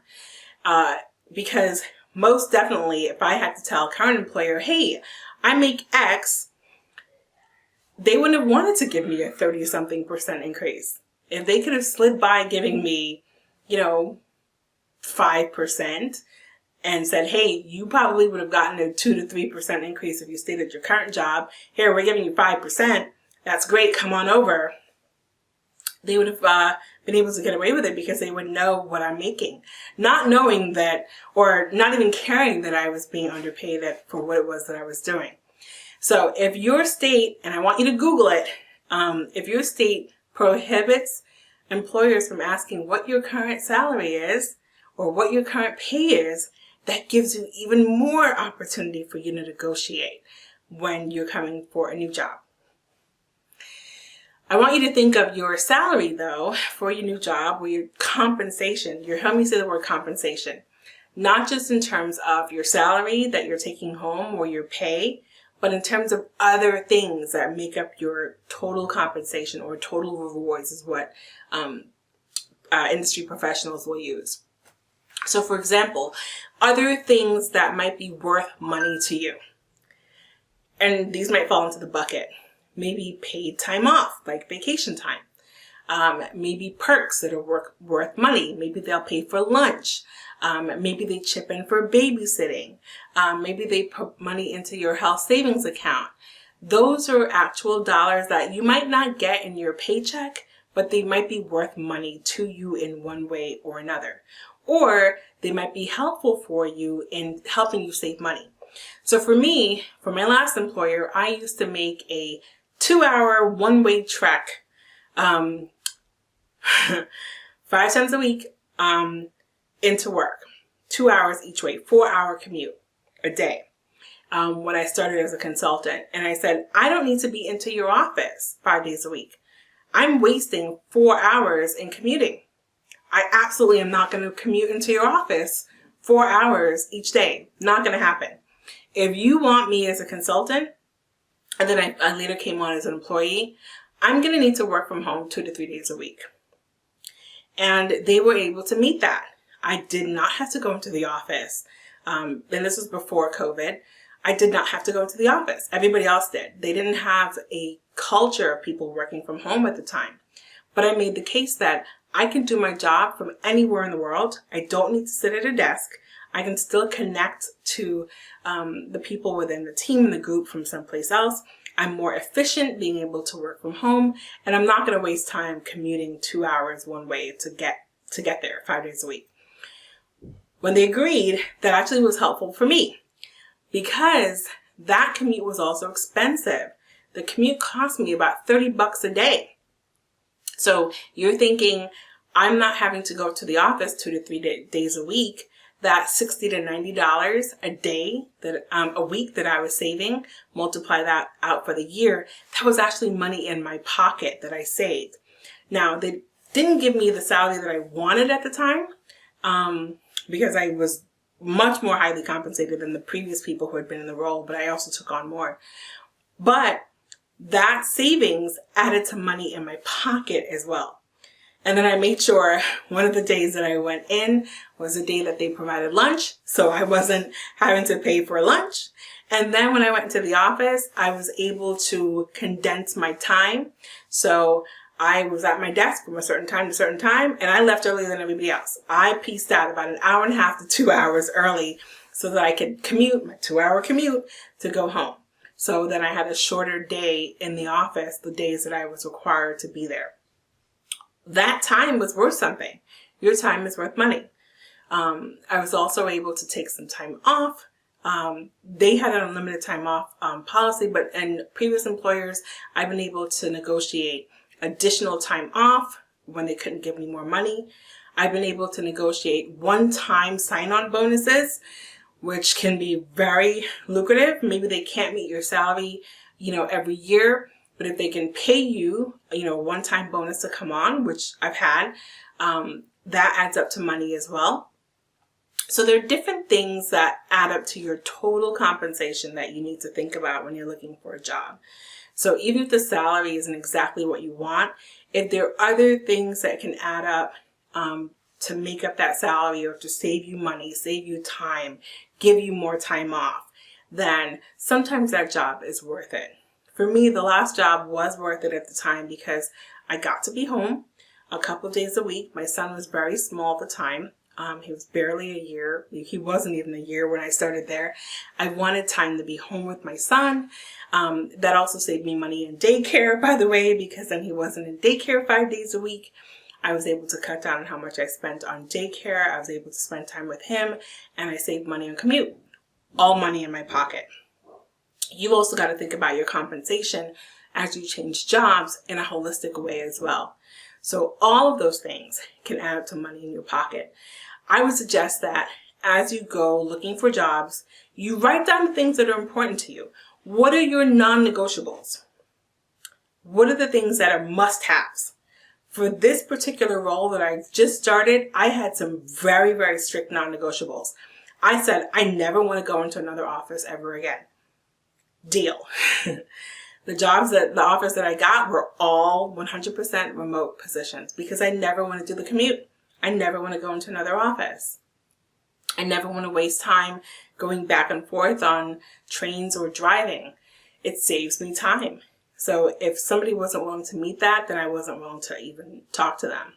Because most definitely, if I had to tell a current employer, hey, I make X, they wouldn't have wanted to give me a 30-something% increase. If they could have slid by giving me, 5% and said, hey, you probably would have gotten a 2 to 3% increase if you stayed at your current job. Here, we're giving you 5%. That's great. Come on over. They would have been able to get away with it because they would know what I'm making. Not knowing that, or not even caring that I was being underpaid for what it was that I was doing. So if your state, and I want you to Google it, if your state prohibits employers from asking what your current salary is or what your current pay is, that gives you even more opportunity for you to negotiate when you're coming for a new job. I want you to think of your salary, though, for your new job, or your compensation. You're hearing me say the word compensation. Not just in terms of your salary that you're taking home or your pay, but in terms of other things that make up your total compensation or total rewards is what industry professionals will use. So, for example, other things that might be worth money to you. And these might fall into the bucket. Maybe paid time off, like vacation time. Maybe perks that are worth money. Maybe they'll pay for lunch. Maybe they chip in for babysitting. Maybe they put money into your health savings account. Those are actual dollars that you might not get in your paycheck, but they might be worth money to you in one way or another. Or they might be helpful for you in helping you save money. So for me, for my last employer, I used to make a 2-hour one-way trek 5 times a week into work. 2 hours each way, 4-hour commute a day when I started as a consultant. And I said, I don't need to be into your office 5 days a week. I'm wasting 4 hours in commuting. I absolutely am not going to commute into your office 4 hours each day. Not going to happen. If you want me as a consultant, and then I later came on as an employee, I'm going to need to work from home 2 to 3 days a week. And they were able to meet that. I did not have to go into the office. And this was before COVID. I did not have to go into the office. Everybody else did. They didn't have a culture of people working from home at the time. But I made the case that I can do my job from anywhere in the world. I don't need to sit at a desk. I can still connect to the people within the team and the group from someplace else. I'm more efficient being able to work from home, and I'm not going to waste time commuting 2 hours one way to get there 5 days a week. When they agreed, that actually was helpful for me because that commute was also expensive. The commute cost me about $30 a day. So you're thinking, I'm not having to go to the office 2 to 3 days a week. That $60 to $90 a day, a week that I was saving, multiply that out for the year, that was actually money in my pocket that I saved. Now, they didn't give me the salary that I wanted at the time because I was much more highly compensated than the previous people who had been in the role, but I also took on more. But that savings added to money in my pocket as well. And then I made sure one of the days that I went in was the day that they provided lunch, so I wasn't having to pay for lunch. And then when I went into the office, I was able to condense my time. So I was at my desk from a certain time to a certain time, and I left earlier than everybody else. I pieced out about an hour and a half to 2 hours early so that I could commute, my 2-hour commute, to go home. So then I had a shorter day in the office, the days that I was required to be there. That time was worth something. Your time is worth money. I was also able to take some time off. They had an unlimited time off policy, but in previous employers, I've been able to negotiate additional time off when they couldn't give me more money. I've been able to negotiate one-time sign-on bonuses, which can be very lucrative. Maybe they can't meet your salary, every year. But if they can pay you, a one-time bonus to come on, which I've had, that adds up to money as well. So there are different things that add up to your total compensation that you need to think about when you're looking for a job. So even if the salary isn't exactly what you want, if there are other things that can add up to make up that salary or to save you money, save you time, give you more time off, then sometimes that job is worth it. For me, the last job was worth it at the time because I got to be home a couple of days a week. My son was very small at the time. He was barely a year. He wasn't even a year when I started there. I wanted time to be home with my son. That also saved me money in daycare, by the way, because then he wasn't in daycare 5 days a week. I was able to cut down on how much I spent on daycare. I was able to spend time with him, and I saved money on commute. All money in my pocket. You've also got to think about your compensation as you change jobs in a holistic way as well. So all of those things can add up to money in your pocket. I would suggest that as you go looking for jobs, you write down the things that are important to you. What are your non-negotiables? What are the things that are must-haves? For this particular role that I just started, I had some very, very strict non-negotiables. I said, I never want to go into another office ever again. Deal. The offers that I got were all 100% remote positions because I never want to do the commute. I never want to go into another office. I never want to waste time going back and forth on trains or driving. It saves me time. So if somebody wasn't willing to meet that, then I wasn't willing to even talk to them.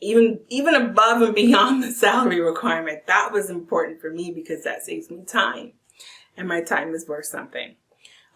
Even above and beyond the salary requirement, that was important for me because that saves me time. And my time is worth something.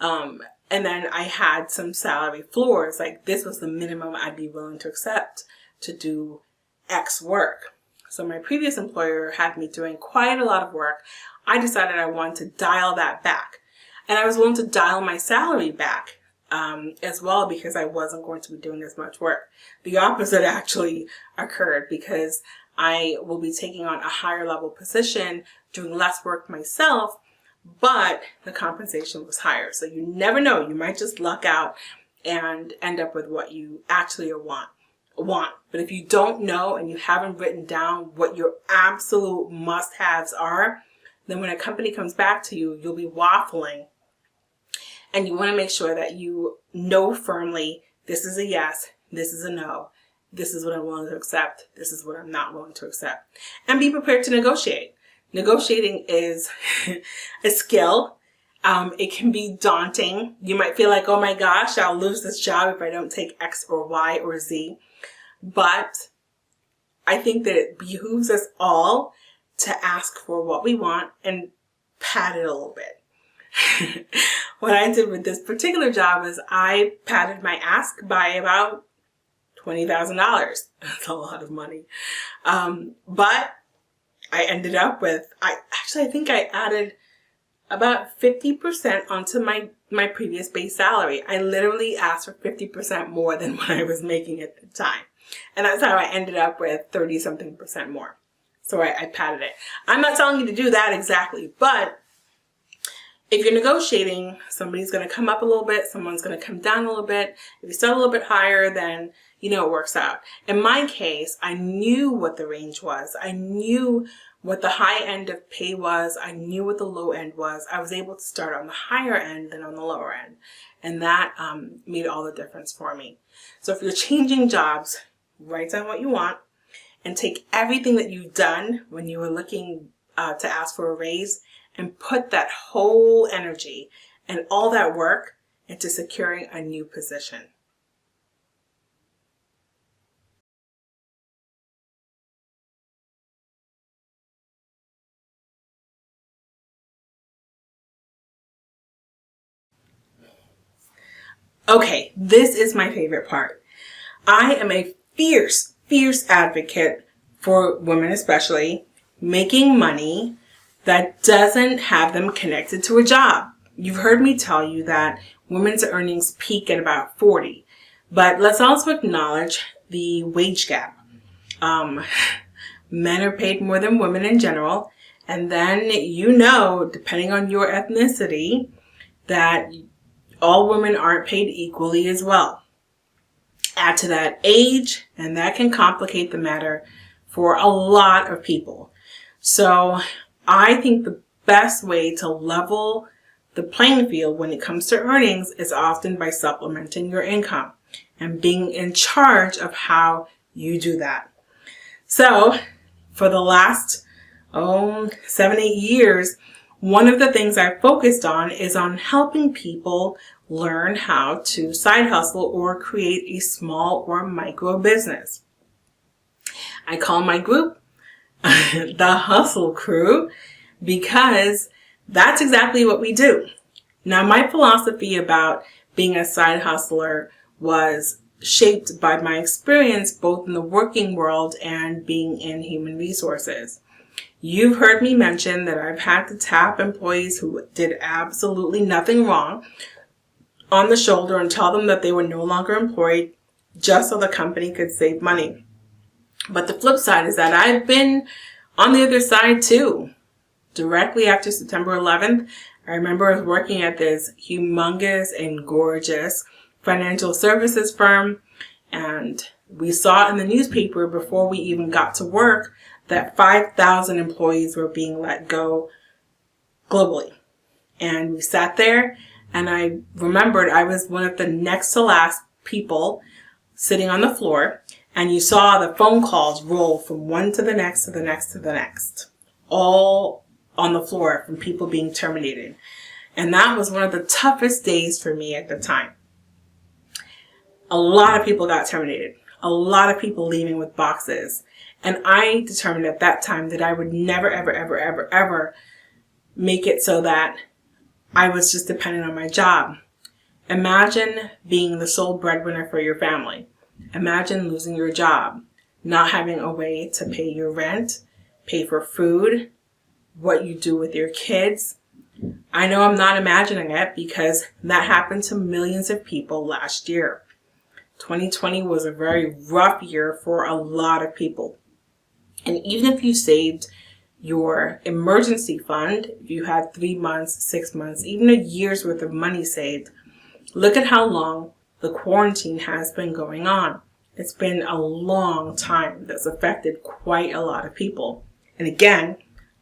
And then I had some salary floors, like this was the minimum I'd be willing to accept to do X work. So my previous employer had me doing quite a lot of work. I decided I wanted to dial that back. And I was willing to dial my salary back as well because I wasn't going to be doing as much work. The opposite actually occurred because I will be taking on a higher level position, doing less work myself, but the compensation was higher. So you never know. You might just luck out and end up with what you actually want. But if you don't know and you haven't written down what your absolute must-haves are, then when a company comes back to you, you'll be waffling. And you want to make sure that you know firmly, this is a yes, this is a no, this is what I'm willing to accept, this is what I'm not willing to accept. And be prepared to negotiate. Negotiating is a skill. It can be daunting. You might feel like, oh my gosh, I'll lose this job if I don't take X or Y or Z. But I think that it behooves us all to ask for what we want and pad it a little bit. What I did with this particular job is I padded my ask by about $20,000. That's a lot of money. But I ended up with, I think I added about 50% onto my previous base salary. I literally asked for 50% more than what I was making at the time. And that's how I ended up with 30-something% more. So I padded it. I'm not telling you to do that exactly, but if you're negotiating, somebody's going to come up a little bit, someone's going to come down a little bit. If you start a little bit higher, then you know it works out. In my case, I knew what the range was. I knew what the high end of pay was. I knew what the low end was. I was able to start on the higher end than on the lower end. And that made all the difference for me. So if you're changing jobs, write down what you want and take everything that you've done when you were looking to ask for a raise and put that whole energy and all that work into securing a new position. Okay, this is my favorite part. I am a fierce advocate for women especially making money that doesn't have them connected to a job. You've heard me tell you that women's earnings peak at about 40, but let's also acknowledge the wage gap. Men are paid more than women in general, and then depending on your ethnicity, that all women aren't paid equally as well. Add to that age, and that can complicate the matter for a lot of people. So I think the best way to level the playing field when it comes to earnings is often by supplementing your income and being in charge of how you do that. So for the last 7-8 years, one of the things I focused on is on helping people learn how to side hustle or create a small or micro business. I call my group the Hustle Crew because that's exactly what we do. Now, my philosophy about being a side hustler was shaped by my experience both in the working world and being in human resources. You've heard me mention that I've had to tap employees who did absolutely nothing wrong on the shoulder and tell them that they were no longer employed just so the company could save money. But the flip side is that I've been on the other side too. Directly after September 11th, I remember I was working at this humongous and gorgeous financial services firm, and we saw in the newspaper before we even got to work that 5,000 employees were being let go globally. And we sat there, and I remembered I was one of the next to last people sitting on the floor, and you saw the phone calls roll from one to the next to the next to the next, all on the floor from people being terminated. And that was one of the toughest days for me at the time. A lot of people got terminated, a lot of people leaving with boxes. And I determined at that time that I would never, ever, ever, ever, ever make it so that I was just dependent on my job. Imagine being the sole breadwinner for your family. Imagine losing your job, not having a way to pay your rent, pay for food, what you do with your kids. I know I'm not imagining it because that happened to millions of people last year. 2020 was a very rough year for a lot of people. And even if you saved your emergency fund, if you had 3 months, 6 months, even a year's worth of money saved, look at how long the quarantine has been going on. It's been a long time that's affected quite a lot of people. And again,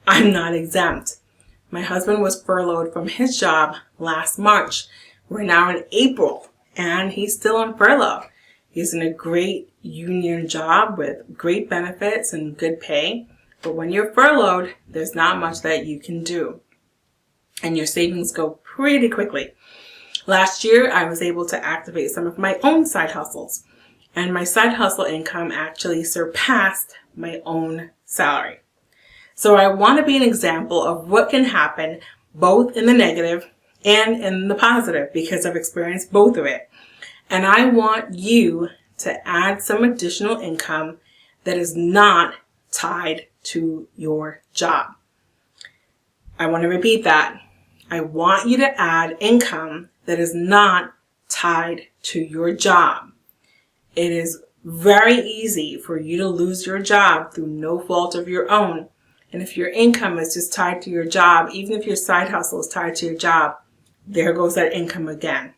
I'm not exempt. My husband was furloughed from his job last March. We're now in April, and he's still on furlough. He's in a great union job with great benefits and good pay. But when you're furloughed, there's not much that you can do. And your savings go pretty quickly. Last year, I was able to activate some of my own side hustles. And my side hustle income actually surpassed my own salary. So I want to be an example of what can happen both in the negative and in the positive because I've experienced both of it. And I want you to add some additional income that is not tied to your job. I want to repeat that. I want you to add income that is not tied to your job. It is very easy for you to lose your job through no fault of your own. And if your income is just tied to your job, even if your side hustle is tied to your job, there goes that income again.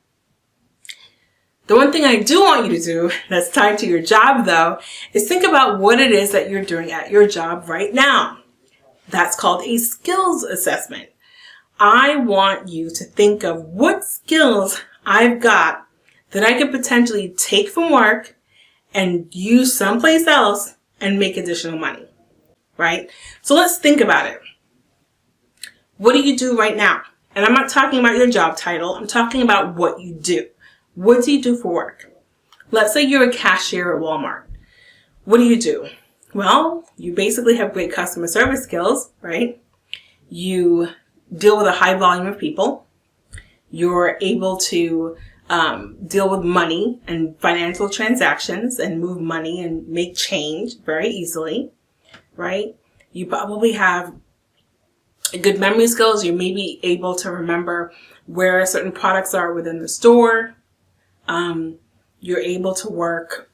The one thing I do want you to do that's tied to your job, though, is think about what it is that you're doing at your job right now. That's called a skills assessment. I want you to think of what skills I've got that I could potentially take from work and use someplace else and make additional money, right? So let's think about it. What do you do right now? And I'm not talking about your job title. I'm talking about what you do. What do you do for work? Let's say you're a cashier at Walmart. What do? Well, you basically have great customer service skills, right? You deal with a high volume of people. You're able to deal with money and financial transactions and move money and make change very easily, right? You probably have good memory skills. You may be able to remember where certain products are within the store. You're able to work,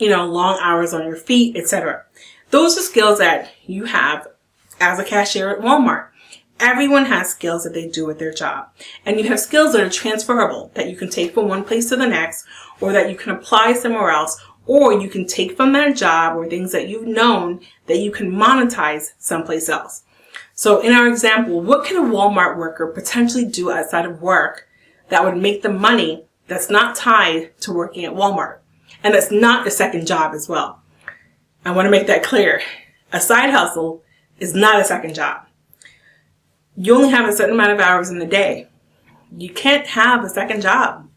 long hours on your feet, etc. Those are skills that you have as a cashier at Walmart. Everyone has skills that they do at their job. And you have skills that are transferable, that you can take from one place to the next, or that you can apply somewhere else, or you can take from that job or things that you've known that you can monetize someplace else. So in our example, what can a Walmart worker potentially do outside of work that would make them money that's not tied to working at Walmart? And that's not a second job as well. I want to make that clear. A side hustle is not a second job. You only have a certain amount of hours in the day. You can't have a second job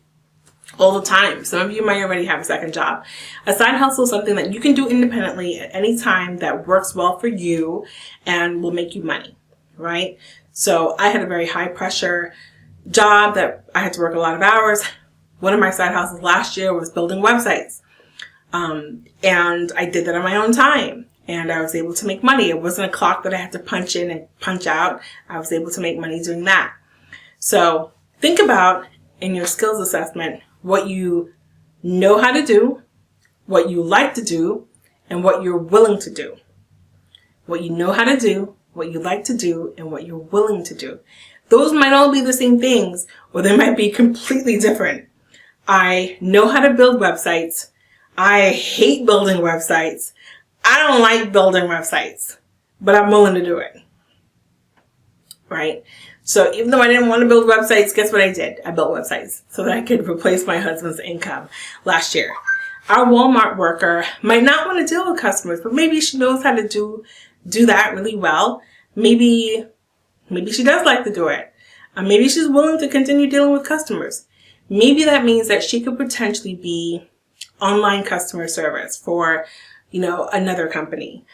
all the time. Some of you might already have a second job. A side hustle is something that you can do independently at any time that works well for you and will make you money, right? So I had a very high pressure job that I had to work a lot of hours. One of my side hustles last year was building websites. And I did that on my own time. And I was able to make money. It wasn't a clock that I had to punch in and punch out. I was able to make money doing that. So think about in your skills assessment what you know how to do, what you like to do, and what you're willing to do. What you know how to do, what you like to do, and what you're willing to do. Those might all be the same things, or they might be completely different. I know how to build websites. I hate building websites. I don't like building websites, but I'm willing to do it. Right? So even though I didn't want to build websites, guess what I did? I built websites so that I could replace my husband's income last year. Our Walmart worker might not want to deal with customers, but maybe she knows how to do that really well. Maybe she does like to do it. Maybe she's willing to continue dealing with customers. Maybe that means that she could potentially be online customer service for, another company.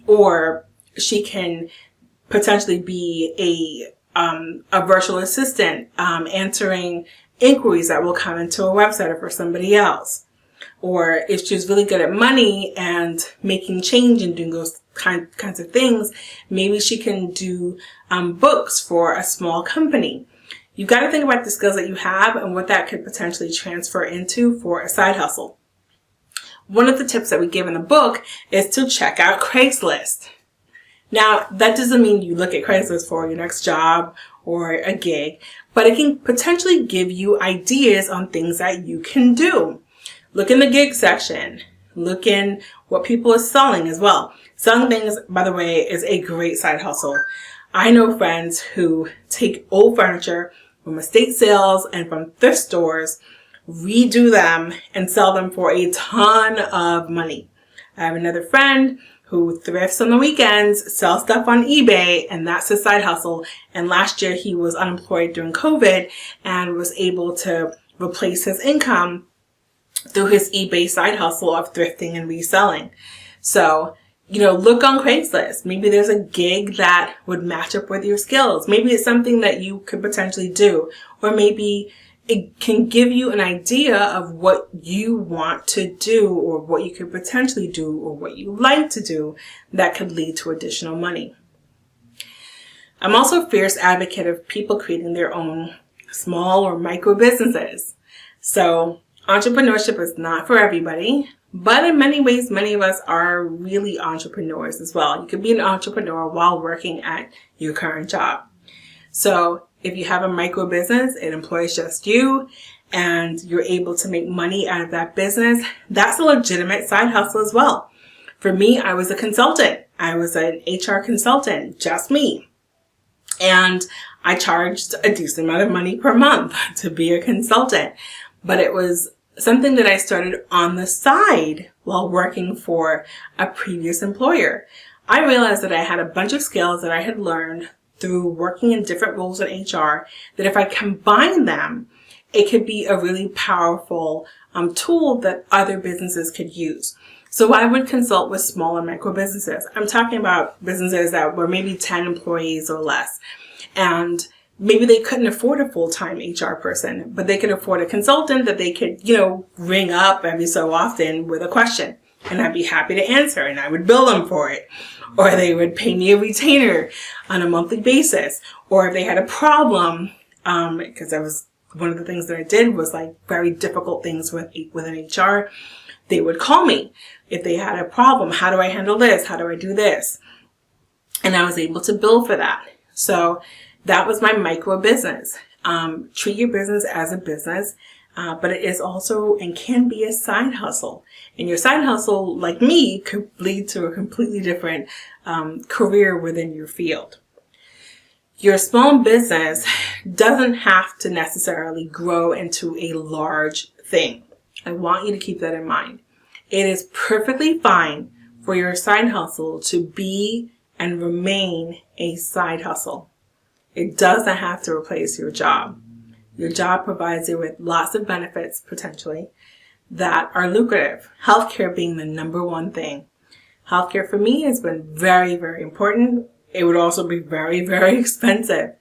Or she can potentially be a virtual assistant, answering inquiries that will come into a website or for somebody else. Or if she's really good at money and making change and doing those kinds of things, maybe she can do books for a small company. You've got to think about the skills that you have and what that could potentially transfer into for a side hustle. One of the tips that we give in the book is to check out Craigslist. Now, that doesn't mean you look at Craigslist for your next job or a gig, but it can potentially give you ideas on things that you can do. Look in the gig section. Look in what people are selling as well. Selling things, by the way, is a great side hustle. I know friends who take old furniture from estate sales and from thrift stores, redo them, and sell them for a ton of money. I have another friend who thrifts on the weekends, sells stuff on eBay, and that's his side hustle. And last year he was unemployed during COVID and was able to replace his income through his eBay side hustle of thrifting and reselling. So, look on Craigslist. Maybe there's a gig that would match up with your skills. Maybe it's something that you could potentially do, or maybe it can give you an idea of what you want to do or what you could potentially do or what you like to do that could lead to additional money. I'm also a fierce advocate of people creating their own small or micro businesses. So entrepreneurship is not for everybody, but in many ways, many of us are really entrepreneurs as well. You can be an entrepreneur while working at your current job. So if you have a micro business, it employs just you, and you're able to make money out of that business, that's a legitimate side hustle as well. For me, I was a consultant. I was an HR consultant, just me. And I charged a decent amount of money per month to be a consultant. But it was something that I started on the side while working for a previous employer. I realized that I had a bunch of skills that I had learned through working in different roles in HR, that if I combine them, it could be a really powerful tool that other businesses could use. So I would consult with small and micro businesses. I'm talking about businesses that were maybe 10 employees or less. And maybe they couldn't afford a full-time HR person, but they could afford a consultant that they could, ring up every so often with a question. And I'd be happy to answer, and I would bill them for it. Or they would pay me a retainer on a monthly basis. Or if they had a problem, because that was one of the things that I did was like very difficult things with an HR, they would call me if they had a problem. How do I handle this? How do I do this? And I was able to bill for that. So that was my micro business. Treat your business as a business, but it is also and can be a side hustle. And your side hustle, like me, could lead to a completely different career within your field. Your small business doesn't have to necessarily grow into a large thing. I want you to keep that in mind. It is perfectly fine for your side hustle to be and remain a side hustle. It doesn't have to replace your job. Your job provides you with lots of benefits, potentially, that are lucrative. Healthcare being the number one thing. Healthcare for me has been very, very important. It would also be very, very expensive.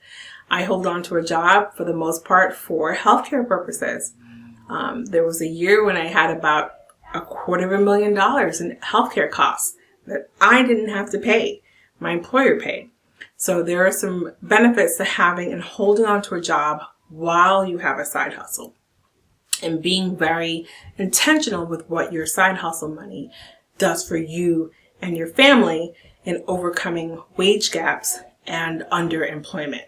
I hold on to a job for the most part for healthcare purposes. There was a year when I had about $250,000 in healthcare costs that I didn't have to pay. My employer paid. So there are some benefits to having and holding on to a job while you have a side hustle, and being very intentional with what your side hustle money does for you and your family in overcoming wage gaps and underemployment.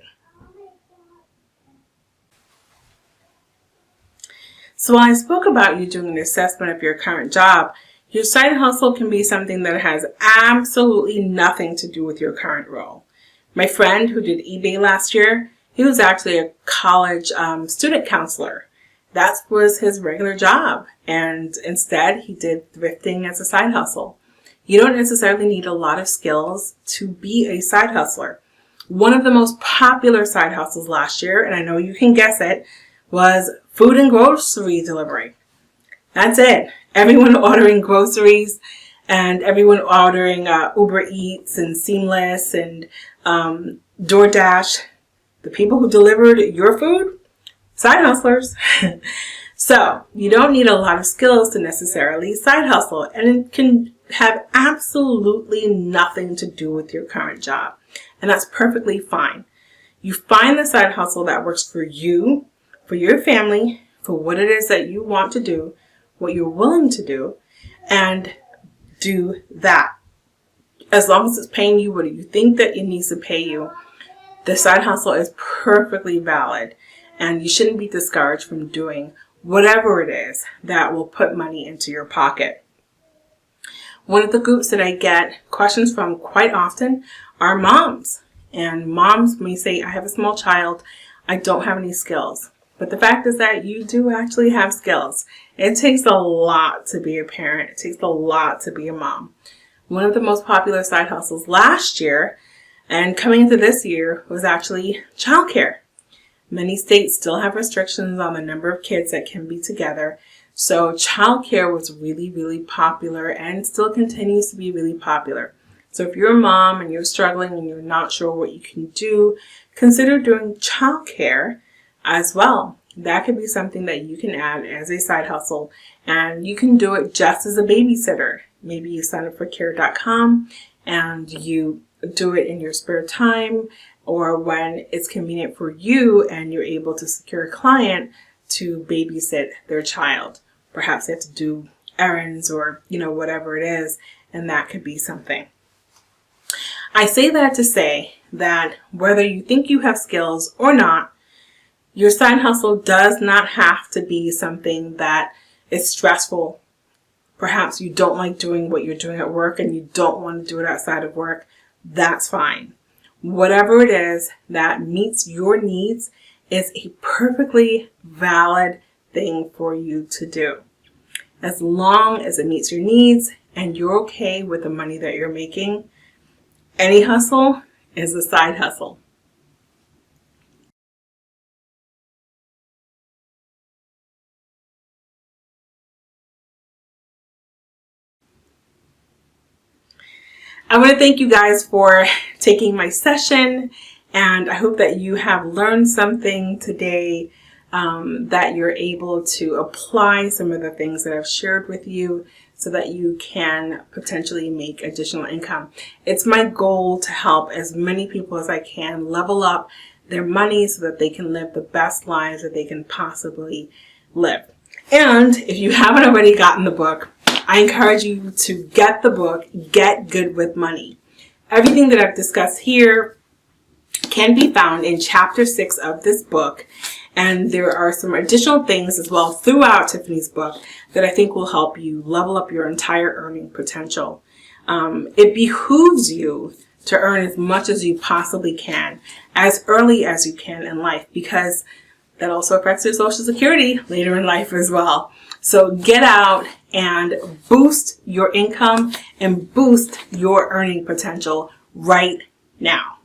So while I spoke about you doing an assessment of your current job, your side hustle can be something that has absolutely nothing to do with your current role. My friend who did eBay last year, he was actually a college student counselor. That was his regular job. And instead, he did thrifting as a side hustle. You don't necessarily need a lot of skills to be a side hustler. One of the most popular side hustles last year, and I know you can guess it, was food and grocery delivery. That's it. Everyone ordering groceries and everyone ordering Uber Eats and Seamless and DoorDash. The people who delivered your food, side hustlers. So you don't need a lot of skills to necessarily side hustle, and it can have absolutely nothing to do with your current job. And that's perfectly fine. You find the side hustle that works for you, for your family, for what it is that you want to do, what you're willing to do, and do that. As long as it's paying you what you think that it needs to pay you, the side hustle is perfectly valid, and you shouldn't be discouraged from doing whatever it is that will put money into your pocket. One of the groups that I get questions from quite often are moms. And moms may say, I have a small child, I don't have any skills. But the fact is that you do actually have skills. It takes a lot to be a parent. It takes a lot to be a mom. One of the most popular side hustles last year and coming into this year was actually childcare. Many states still have restrictions on the number of kids that can be together. So childcare was really, really popular and still continues to be really popular. So if you're a mom and you're struggling and you're not sure what you can do, consider doing childcare as well. That could be something that you can add as a side hustle, and you can do it just as a babysitter. Maybe you sign up for care.com and you do it in your spare time, or when it's convenient for you and you're able to secure a client to babysit their child. Perhaps they have to do errands or, whatever it is, and that could be something. I say that to say that whether you think you have skills or not, your side hustle does not have to be something that is stressful. Perhaps you don't like doing what you're doing at work and you don't want to do it outside of work. That's fine. Whatever it is that meets your needs is a perfectly valid thing for you to do. As long as it meets your needs and you're okay with the money that you're making, any hustle is a side hustle. I want to thank you guys for taking my session, and I hope that you have learned something today, that you're able to apply some of the things that I've shared with you so that you can potentially make additional income. It's my goal to help as many people as I can level up their money so that they can live the best lives that they can possibly live. And if you haven't already gotten the book, I encourage you to get the book, Get Good with Money. Everything that I've discussed here can be found in chapter 6 of this book. And there are some additional things as well throughout Tiffany's book that I think will help you level up your entire earning potential. It behooves you to earn as much as you possibly can, as early as you can in life, because that also affects your Social Security later in life as well. So get out and boost your income and boost your earning potential right now.